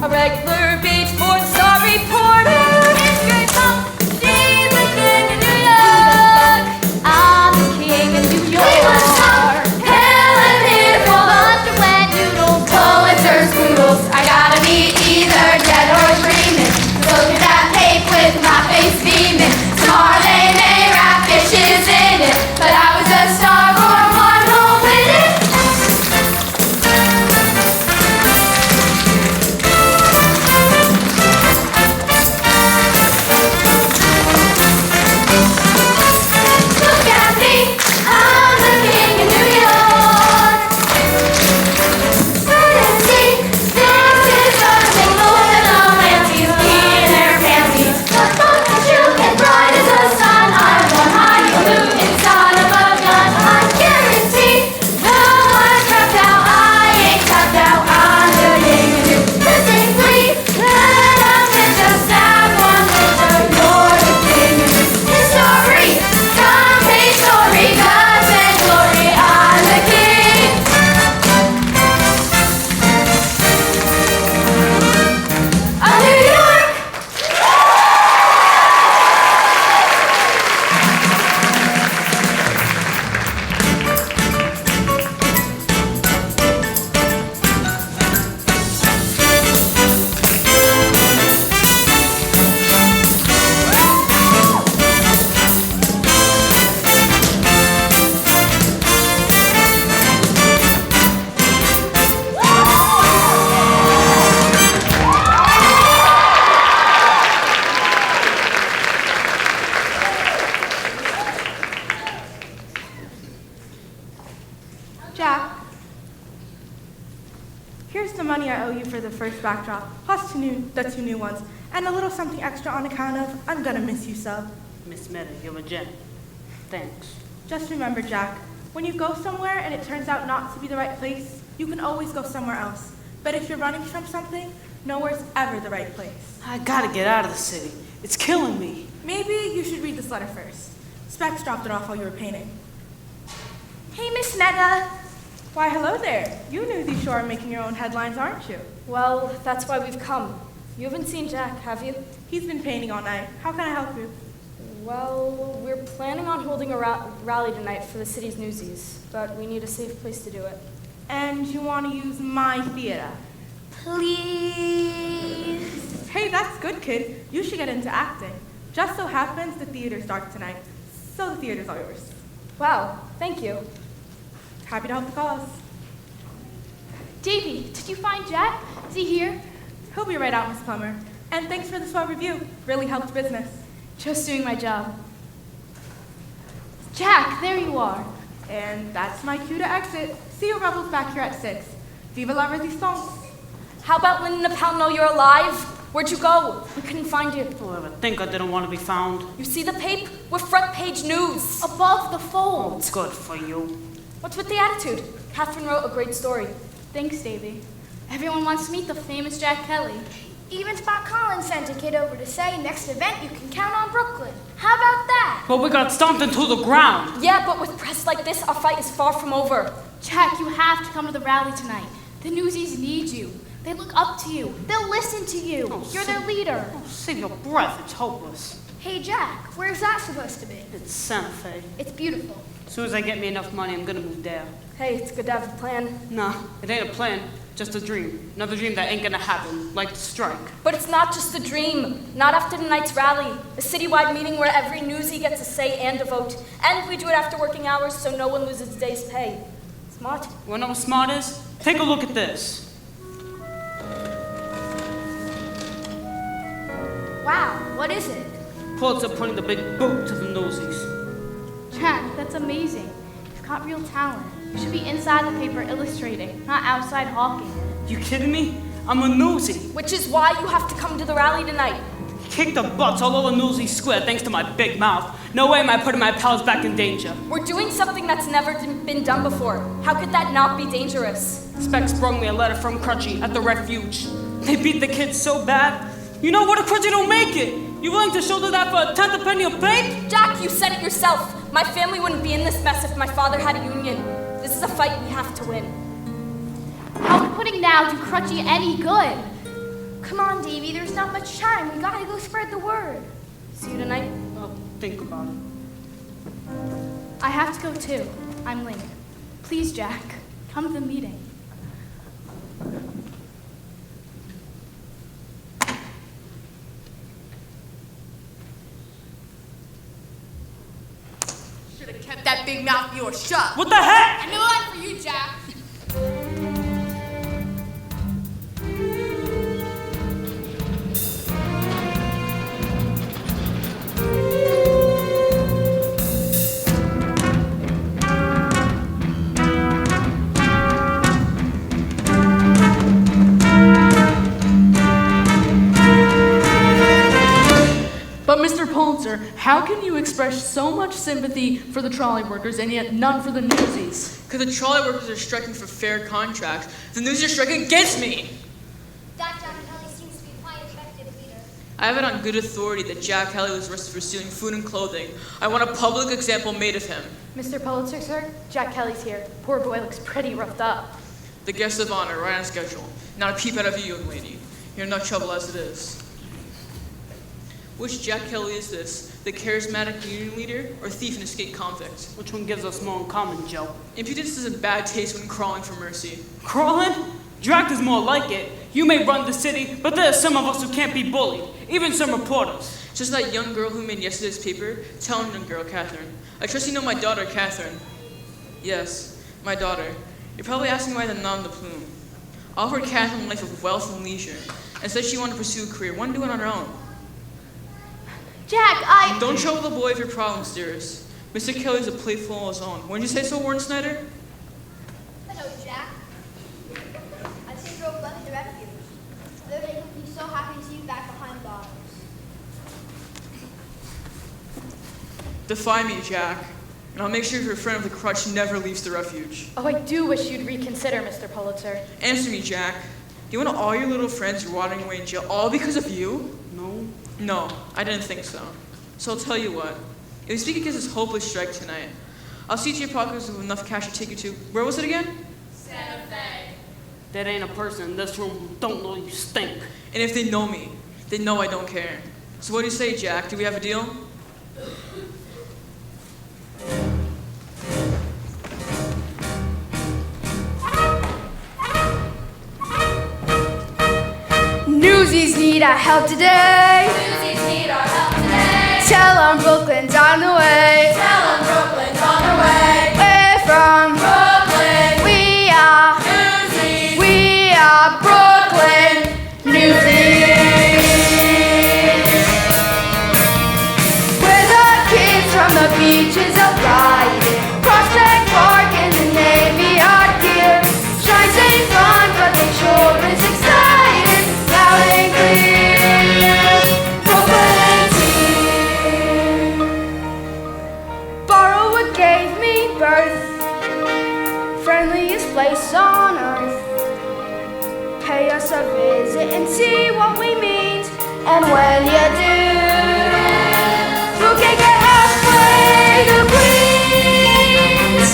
A regular beach sports star reporter. It's great fun, she's the king of New York. I'm the king of New We must stop, York. hell and beautiful. Underwent noodles. Pulitzer's poodles, I gotta be either dead or dreaming. Look at that tape with my face beaming. Tomorrow they may wrap fishes in it, but I was a star born one home with it. backdrop, plus the two new ones, and a little something extra on account of I'm gonna miss you so. Miss Meta, you're a gem. Thanks. Just remember, Jack, when you go somewhere and it turns out not to be the right place, you can always go somewhere else. But if you're running from something, nowhere's ever the right place. I gotta get out of the city. It's killing me. Maybe you should read this letter first. Specs dropped it off while you were painting. Hey, Miss Netta. Why, hello there. You Newsies Jr are making your own headlines, aren't you? Well, that's why we've come. You haven't seen Jack, have you? He's been painting all night. How can I help you? Well, we're planning on holding a rally tonight for the city's Newsies, but we need a safe place to do it. And you want to use my theater? Please? Hey, that's good, kid. You should get into acting. Just so happens the theater's dark tonight, so the theater's all yours. Wow, thank you. Happy to help the cause. Davy, did you find Jack? Is he here? He'll be right out, Miss Plummer. And thanks for the swell review. Really helped business. Just doing my job. Jack, there you are. And that's my cue to exit. See you rebels back here at 6. Viva la resistance. How about letting Nepal know you're alive? Where'd you go? We couldn't find you. Oh, I think I didn't want to be found. You see the pape? We're front page news. Above the fold. Oh, good for you. What's with the attitude? Catherine wrote a great story. Thanks, Davy. Everyone wants to meet the famous Jack Kelly. Even Spot Collins sent a kid over to say next event you can count on Brooklyn. How about that? But we got stomped into the ground. Yeah, but with press like this, our fight is far from over. Jack, you have to come to the rally tonight. The Newsies need you. They look up to you. They'll listen to you. You're their leader. Oh, save your breath. It's hopeless. Hey Jack, where's that supposed to be? It's Santa Fe. It's beautiful. As soon as I get me enough money, I'm gonna move there. Hey, it's good to have a plan. Nah, it ain't a plan. Just a dream. Another dream that ain't gonna happen, like the strike. But it's not just a dream. Not after tonight's rally. A citywide meeting where every newsie gets a say and a vote. And we do it after working hours so no one loses a day's pay. Smart. Wanna know what smart is? Take a look at this. Wow, what is it? Pulitzer putting the big boot to the Newsies. Jack, that's amazing. You've got real talent. You should be inside the paper illustrating, not outside hawking. You kidding me? I'm a newsie. Which is why you have to come to the rally tonight. Kick the butts all over Newsies Square thanks to my big mouth. No way am I putting my pals back in danger. We're doing something that's never been done before. How could that not be dangerous? Specs brought me a letter from Crutchy at the refuge. They beat the kids so bad. You know what? A Crutchy don't make it. You willing to shoulder that for a tenth a penny of paint? Jack, you said it yourself. My family wouldn't be in this mess if my father had a union. This is a fight we have to win. How would putting now do Crutchy any good? Come on, Davy, there's not much time. We gotta go spread the word. See you tonight. I'll think about it. I have to go too. I'm late. Please, Jack, come to the meeting. Should have kept that big mouth of yours shut. What the heck? I knew that for you, Jack. But Mr. Pulitzer, how can you express so much sympathy for the trolley workers and yet none for the Newsies? Because the trolley workers are striking for fair contracts. The Newsies are striking against me. That Jack Kelly seems to be quite an effective leader. I have it on good authority that Jack Kelly was arrested for stealing food and clothing. I want a public example made of him. Mr. Pulitzer, sir, Jack Kelly's here. Poor boy looks pretty roughed up. The guest of honor, right on schedule. Not a peep out of you, young lady. You're in enough trouble as it is. Which Jack Kelly is this? The charismatic union leader or thief and escaped convict? Which one gives us more in common, Joe? Impudence is a bad taste when crawling for mercy. Crawling? Dragged is more like it. You may run the city, but there are some of us who can't be bullied. Even some reporters. Just that young girl who made yesterday's paper. Tell him, young girl, Catherine. I trust you know my daughter, Catherine. Yes, my daughter. You're probably asking why the nom de plume. I offered Catherine a life of wealth and leisure, and said she wanted to pursue a career, wanted to do it on her own. Jack, Don't trouble the boy with your problems, dearest. Mr. Kelly's a playful of his own. Wouldn't you say so, Warren Snyder? Hello, Jack. I see you drove left to refuge. so happy to see you back behind bars. Defy me, Jack, and I'll make sure your friend with the crutch never leaves the refuge. Oh, I do wish you'd reconsider, Mr. Pulitzer. Answer me, Jack. Do you want all your little friends rotting away in jail all because of you? No. No, I didn't think so. So I'll tell you what. If you speak against this hopeless strike tonight, I'll see to your pockets with enough cash to take you to, where was it again? Santa Fe. There ain't a person in this room who don't know you stink. And if they know me, they know I don't care. So what do you say, Jack? Do we have a deal? Newsies need our help today. Newsies need our help today. Tell 'em Brooklyn's on the way. Tell 'em Brooklyn's on the way. We're from Brooklyn. We are Newsies. We are Brooklyn Newsies. We're the kids from the beaches of Brighton, Prospect Park and the Navy Yard gear. Strikes ain't fun, but they sure is exciting. Loud and clear, Brooklyn's here. Borrow what gave me birth, friendliest place on earth. Pay us a visit and see what we mean. And when you do, you can get halfway to Queens.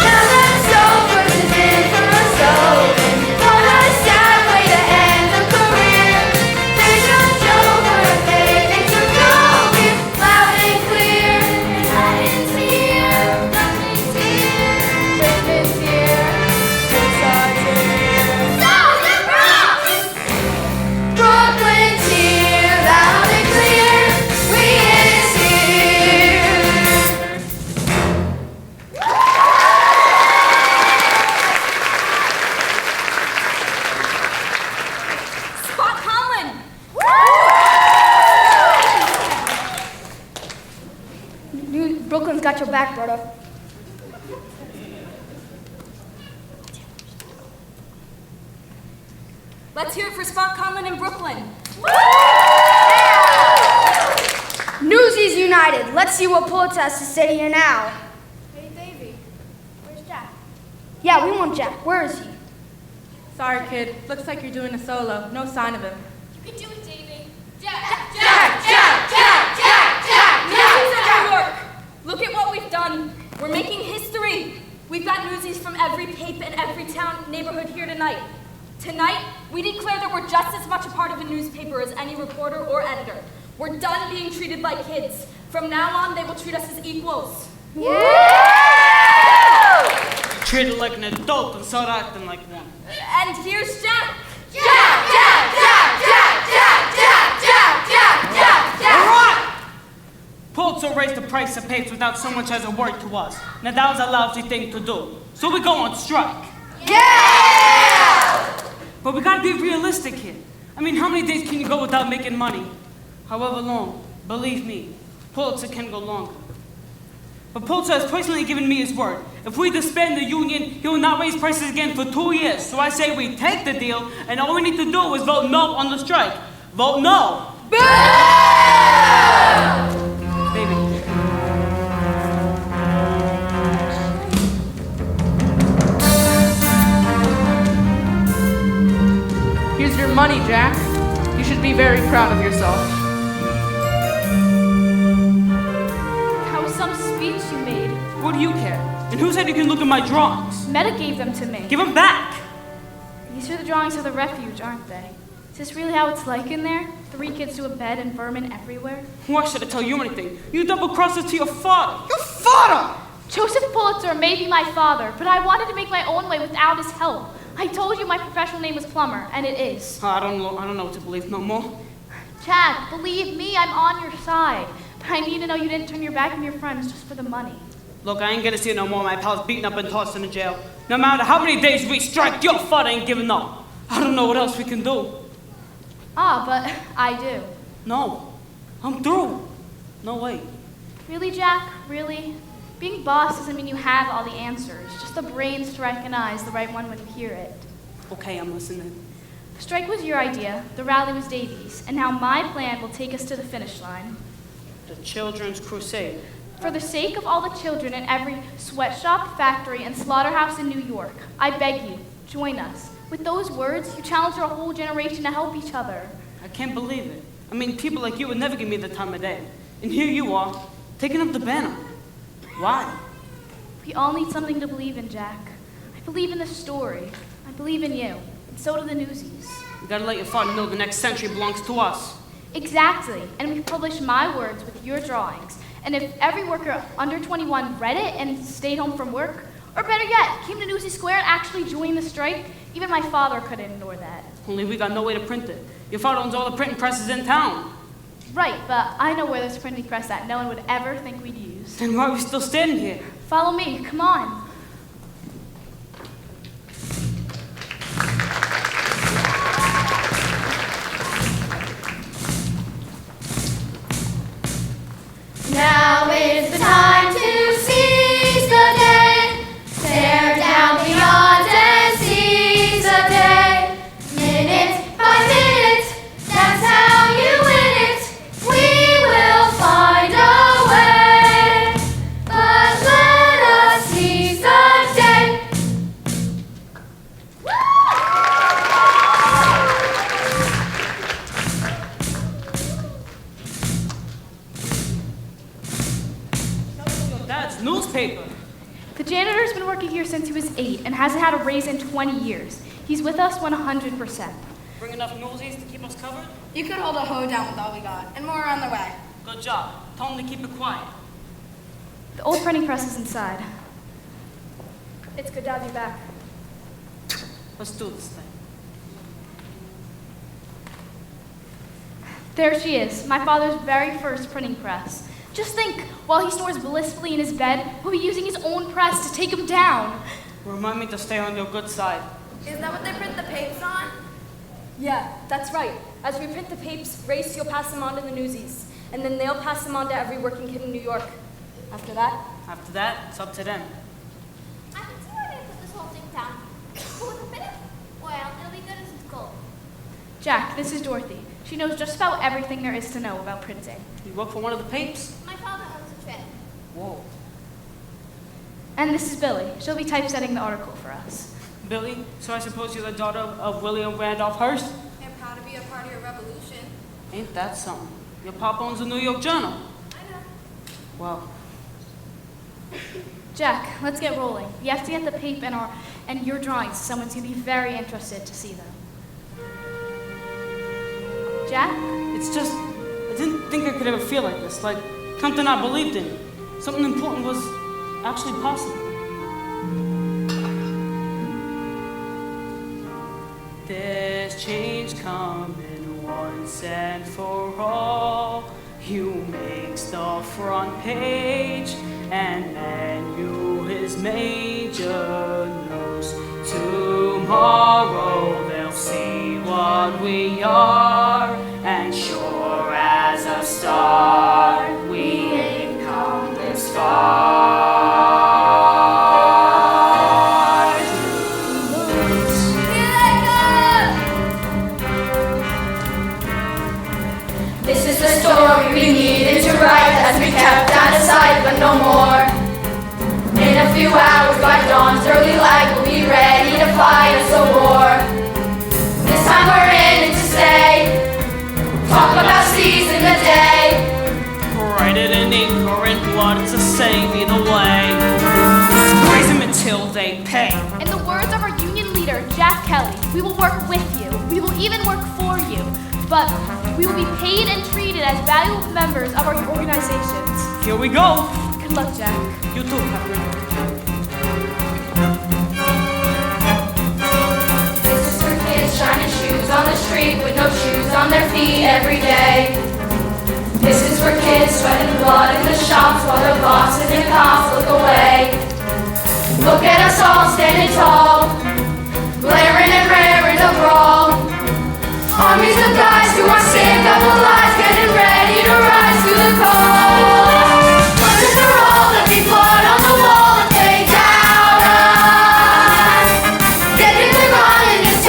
Now that's over, this is for us open. What a sad way to end a career. There's no joke or a fake, things are going loud and clear. Nothing's here, nothing's here, nothing's here. It's our dear. So the Bronx! Brooklyn's here, loud and clear. We is here. Spot Conlon! Brooklyn's got your back, brother. Let's hear it for Spot Conlon in Brooklyn. Newsies United. Let's see what Pulitzer has to say to you now. Hey, Davey. Where's Jack? Yeah, we want Jack. Where is he? Sorry, kid. Looks like you're doing a solo. No sign of him. You can do it, Davey. Newsies at work. Look at what we've done. We're making history. We've got newsies from every paper and every town neighborhood here tonight. Tonight, we declare that we're just as much a part of a newspaper as any reporter or editor. We're done being treated like kids. From now on, they will treat us as equals. Treated like an adult and start acting like one. And here's Jack. Pulitzer raised the price of papers without so much as a word to us. Now that was a lousy thing to do. So we go on strike. But we gotta be realistic here. I mean, how many days can you go without making money? However long, believe me, Pulitzer can go longer. But Pulitzer has personally given me his word. If we disband the union, he will not raise prices again for 2 years. So I say we take the deal, and all we need to do is vote no on the strike. Vote no! Baby. Here's your money, Jack. You should be very proud of yourself. That was some speech you made. What do you care? And who said you can look at my drawings? Meta gave them to me. Give them back! These are the drawings of the refuge, aren't they? Is this really how it's like in there? 3 kids to a bed and vermin everywhere? Why should I tell you anything? You double-crossed us to your father. Your father! Joseph Pulitzer may be my father, but I wanted to make my own way without his help. I told you my professional name was Plumber, and it is. I don't know what to believe no more. Jack, believe me, I'm on your side. But I need to know you didn't turn your back on your friends just for the money. Look, I ain't gonna see no more of my pals beaten up and tossed in the jail. No matter how many days we strike, your father ain't giving up. I don't know what else we can do. Ah, but I do. No, I'm through. No way. Really, Jack? Really? Being boss doesn't mean you have all the answers, just the brains to recognize the right one when you hear it. Okay, I'm listening. The strike was your idea, the rally was Davy's, and now my plan will take us to the finish line. The Children's Crusade. For the sake of all the children in every sweatshop, factory, and slaughterhouse in New York, I beg you, join us. With those words, you challenge our whole generation to help each other. I can't believe it. I mean, people like you would never give me the time of day. And here you are, taking up the banner. Why? We all need something to believe in, Jack. I believe in this story. I believe in you. And so do the Newsies. You gotta let your father know the next century belongs to us. Exactly. And we publish my words with your drawings. And if every worker under 21 read it and stayed home from work, or better yet, came to Newsies Square and actually joined the strike, even my father couldn't ignore that. Only we got no way to print it. Your father owns all the printing presses in town. Right, but I know where there's a printing press that no one would ever think we'd use. Then why are we still standing here? Follow me, come on. Now is the time to seize the day, tear down the odds and seize the day. Minute by minute, that's how you win it. We will find a way, but let us seize the day. Dad's newspaper. The janitor's been working here since he was 8 and hasn't had a raise in 20 years. He's with us 100%. Bring enough newsies to keep us covered? You could hold a hoe down with all we got, and more on the way. Good job. Tell them to keep it quiet. The old printing press is inside. It's good to have you back. Let's do this thing. There she is, my father's very first printing press. Just think, while he snores blissfully in his bed, he'll be using his own press to take him down. Remind me to stay on your good side. Is that what they print the papers on? Yeah, that's right. As we print the papes, Race, you'll pass them on to the Newsies. And then they'll pass them on to every working kid in New York. After that? After that, it's up to them. I can see why they put this whole thing down. But with a bit of oil, it'll be good as it's gold. Jack, this is Dorothy. She knows just about everything there is to know about printing. You work for one of the papes? My father owns a trip. Whoa. And this is Billy. She'll be typesetting the article for us. Billy, so I suppose you're the daughter of William Randolph Hearst? And proud to be a part of your revolution. Ain't that something? Your pop owns the New York Journal. I know. Well, Jack, let's get rolling. We have to get the paper and your drawings. Someone's going to be very interested to see them. Jack? it's just, I didn't think I could ever feel like this, like something I believed in. Something important was actually possible. There's change coming once and for all. You makes the front page, and then you is major news. Tomorrow they'll see what we are, and sure as a star, we ain't come this far. This is the story we needed to write, as we kept out of sight, but no more. In a few hours by dawn's early light, we'll be ready to fight us a war. This time we're in it to stay. Talk about seizing the day. Write it in ink or in blood, it's the same either way. Squeeze them until they pay. In the words of our union leader, Jack Kelly, we will work with you. We will even work for you. But we will be paid and treated as valuable members of our organizations. Here we go. Good luck, Jack. You too, Pepper. This is for kids shining shoes on the street with no shoes on their feet every day. This is for kids sweating blood in the shops while their bosses and cops look away. Look at us all standing tall, glaring and raring to brawl. Armies of guys who are sick of the lies, getting ready to rise to the call. Wonders are all that we put on the wall if they doubt us. Get in the run and just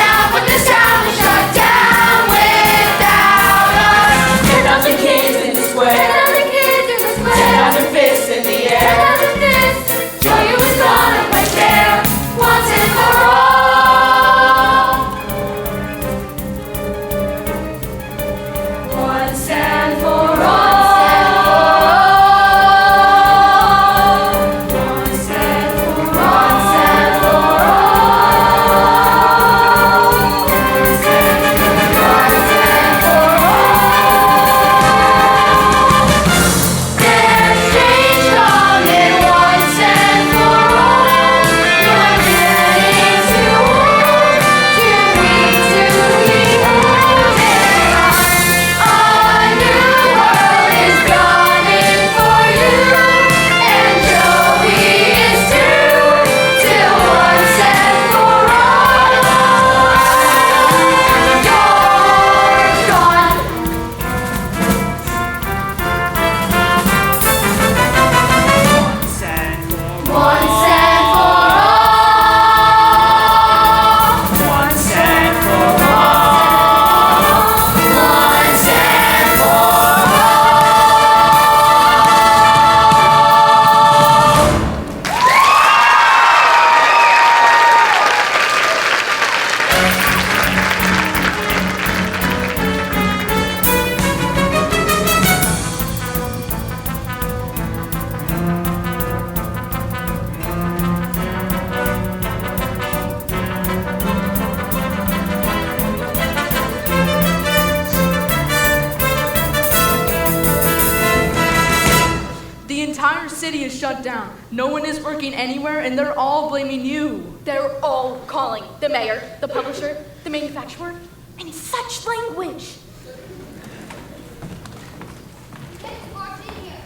city is shut down. No one is working anywhere, and they're all blaming you. They're all calling the mayor, the publisher, the manufacturer, in such language.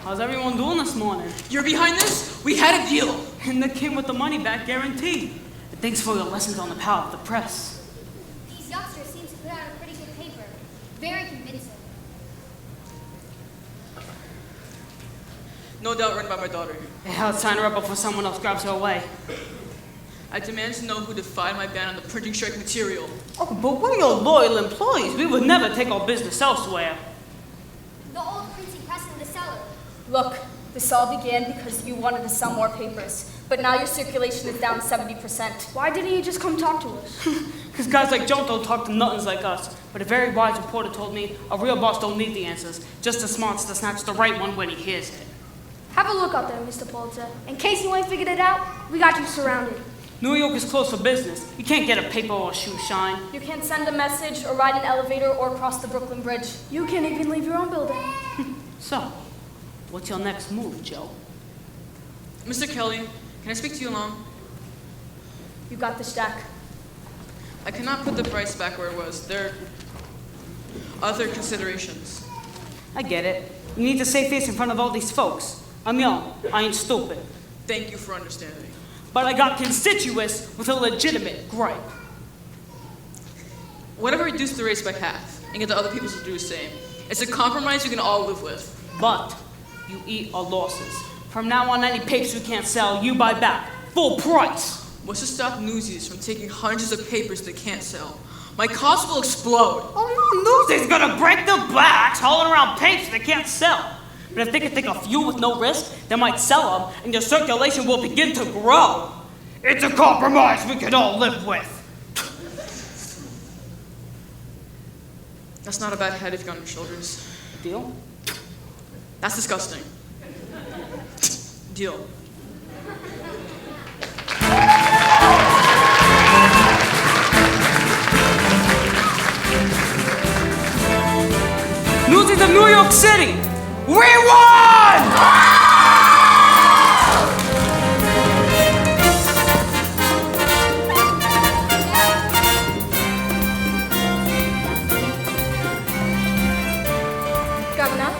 How's everyone doing this morning? You're behind this? We had a deal. And the kid with the money back guarantee. And thanks for your lessons on the power of the press. These youngsters seem to put out a pretty good paper. Very convincing. No doubt written by my daughter. Yeah, let's sign her up before someone else grabs her away. I demand to know who defied my ban on the printing strike material. Oh, but we're your loyal employees. We would never take our business elsewhere. The old printing press in the cellar. Look, this all began because you wanted to sell more papers, but now your circulation is down 70%. Why didn't you just come talk to us? Because guys like Joe don't talk to nothings like us. But a very wise reporter told me a real boss don't need the answers, just as smart to snatch the right one when he hears it. Have a look out there, Mr. Pulitzer. In case you ain't figured it out, we got you surrounded. New York is closed for business. You can't get a paper or a shoe shine. You can't send a message or ride an elevator or cross the Brooklyn Bridge. You can't even leave your own building. So, what's your next move, Joe? Mr. Kelly, can I speak to you alone? You got this, Jack. I cannot put the price back where it was. There are other considerations. I get it. You need to save face in front of all these folks. I'm young. I ain't stupid. Thank you for understanding. But I got constituents with a legitimate gripe. What if I reduce the rates by half and get the other people to do the same? It's a compromise you can all live with. But you eat our losses. From now on, any papers we can't sell, you buy back. Full price. What's to stop Newsies from taking hundreds of papers they can't sell? My costs will explode. Oh, no, Newsies gonna break their backs hauling around papers they can't sell. But if they can take a few with no risk, they might sell them, and your circulation will begin to grow. It's a compromise we can all live with. That's not a bad head if you're on your shoulders. Deal? That's disgusting. Deal. Newsies of New York City! We won! Governor,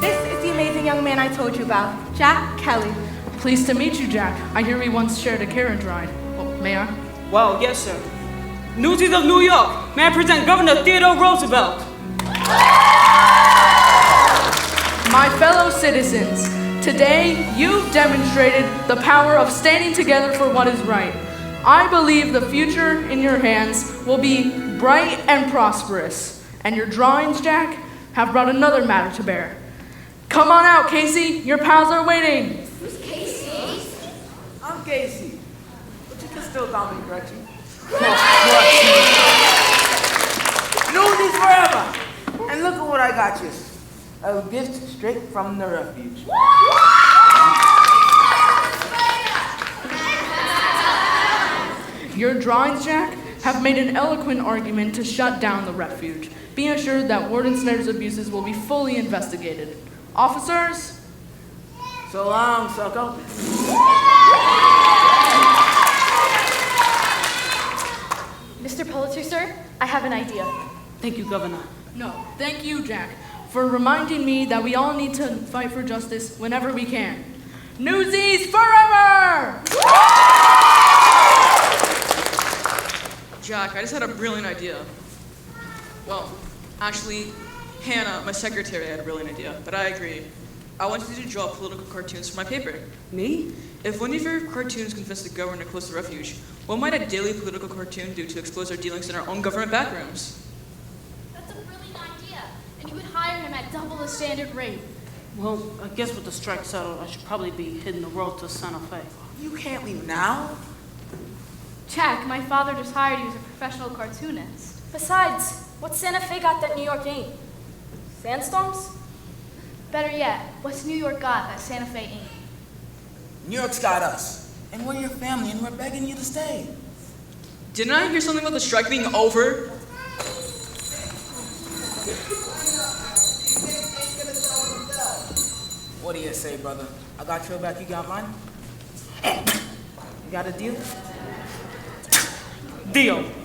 this is the amazing young man I told you about, Jack Kelly. Pleased to meet you, Jack. I hear we once shared a carriage ride. Oh, may I? Well, yes, sir. Newsies of New York, may I present Governor Theodore Roosevelt? My fellow citizens, today you've demonstrated the power of standing together for what is right. I believe the future in your hands will be bright and prosperous. And your drawings, Jack, have brought another matter to bear. Come on out, Casey. Your pals are waiting. Who's Casey? I'm Casey, but you can still call me Crutchy. Newsies forever! And look at what I got you. A gift straight from the refuge. Your drawings, Jack, have made an eloquent argument to shut down the refuge. Be assured that Warden Snyder's abuses will be fully investigated. Officers? So long, sucker. Mr. Pulitzer, sir, I have an idea. Thank you, Governor. No, thank you, Jack, for reminding me that we all need to fight for justice whenever we can. Newsies forever! Jack, I just had a brilliant idea. Well, actually, Hannah, my secretary, had a brilliant idea, but I agree. I want you to draw political cartoons for my paper. Me? If one of your cartoons convinced the governor to close the refuge, what might a daily political cartoon do to expose our dealings in our own government backrooms? That's a brilliant idea. And you could hire him at double the standard rate. Well, I guess with the strike settled, I should probably be hitting the road to Santa Fe. You can't leave now. Jack, my father just hired you as a professional cartoonist. Besides, what's Santa Fe got that New York ain't? Sandstorms? Better yet, what's New York got that Santa Fe ain't? New York's got us, and we're your family, and we're begging you to stay. Didn't I hear something about the strike being over? What do you say, brother? I got your back, you got mine? You got a deal? Deal.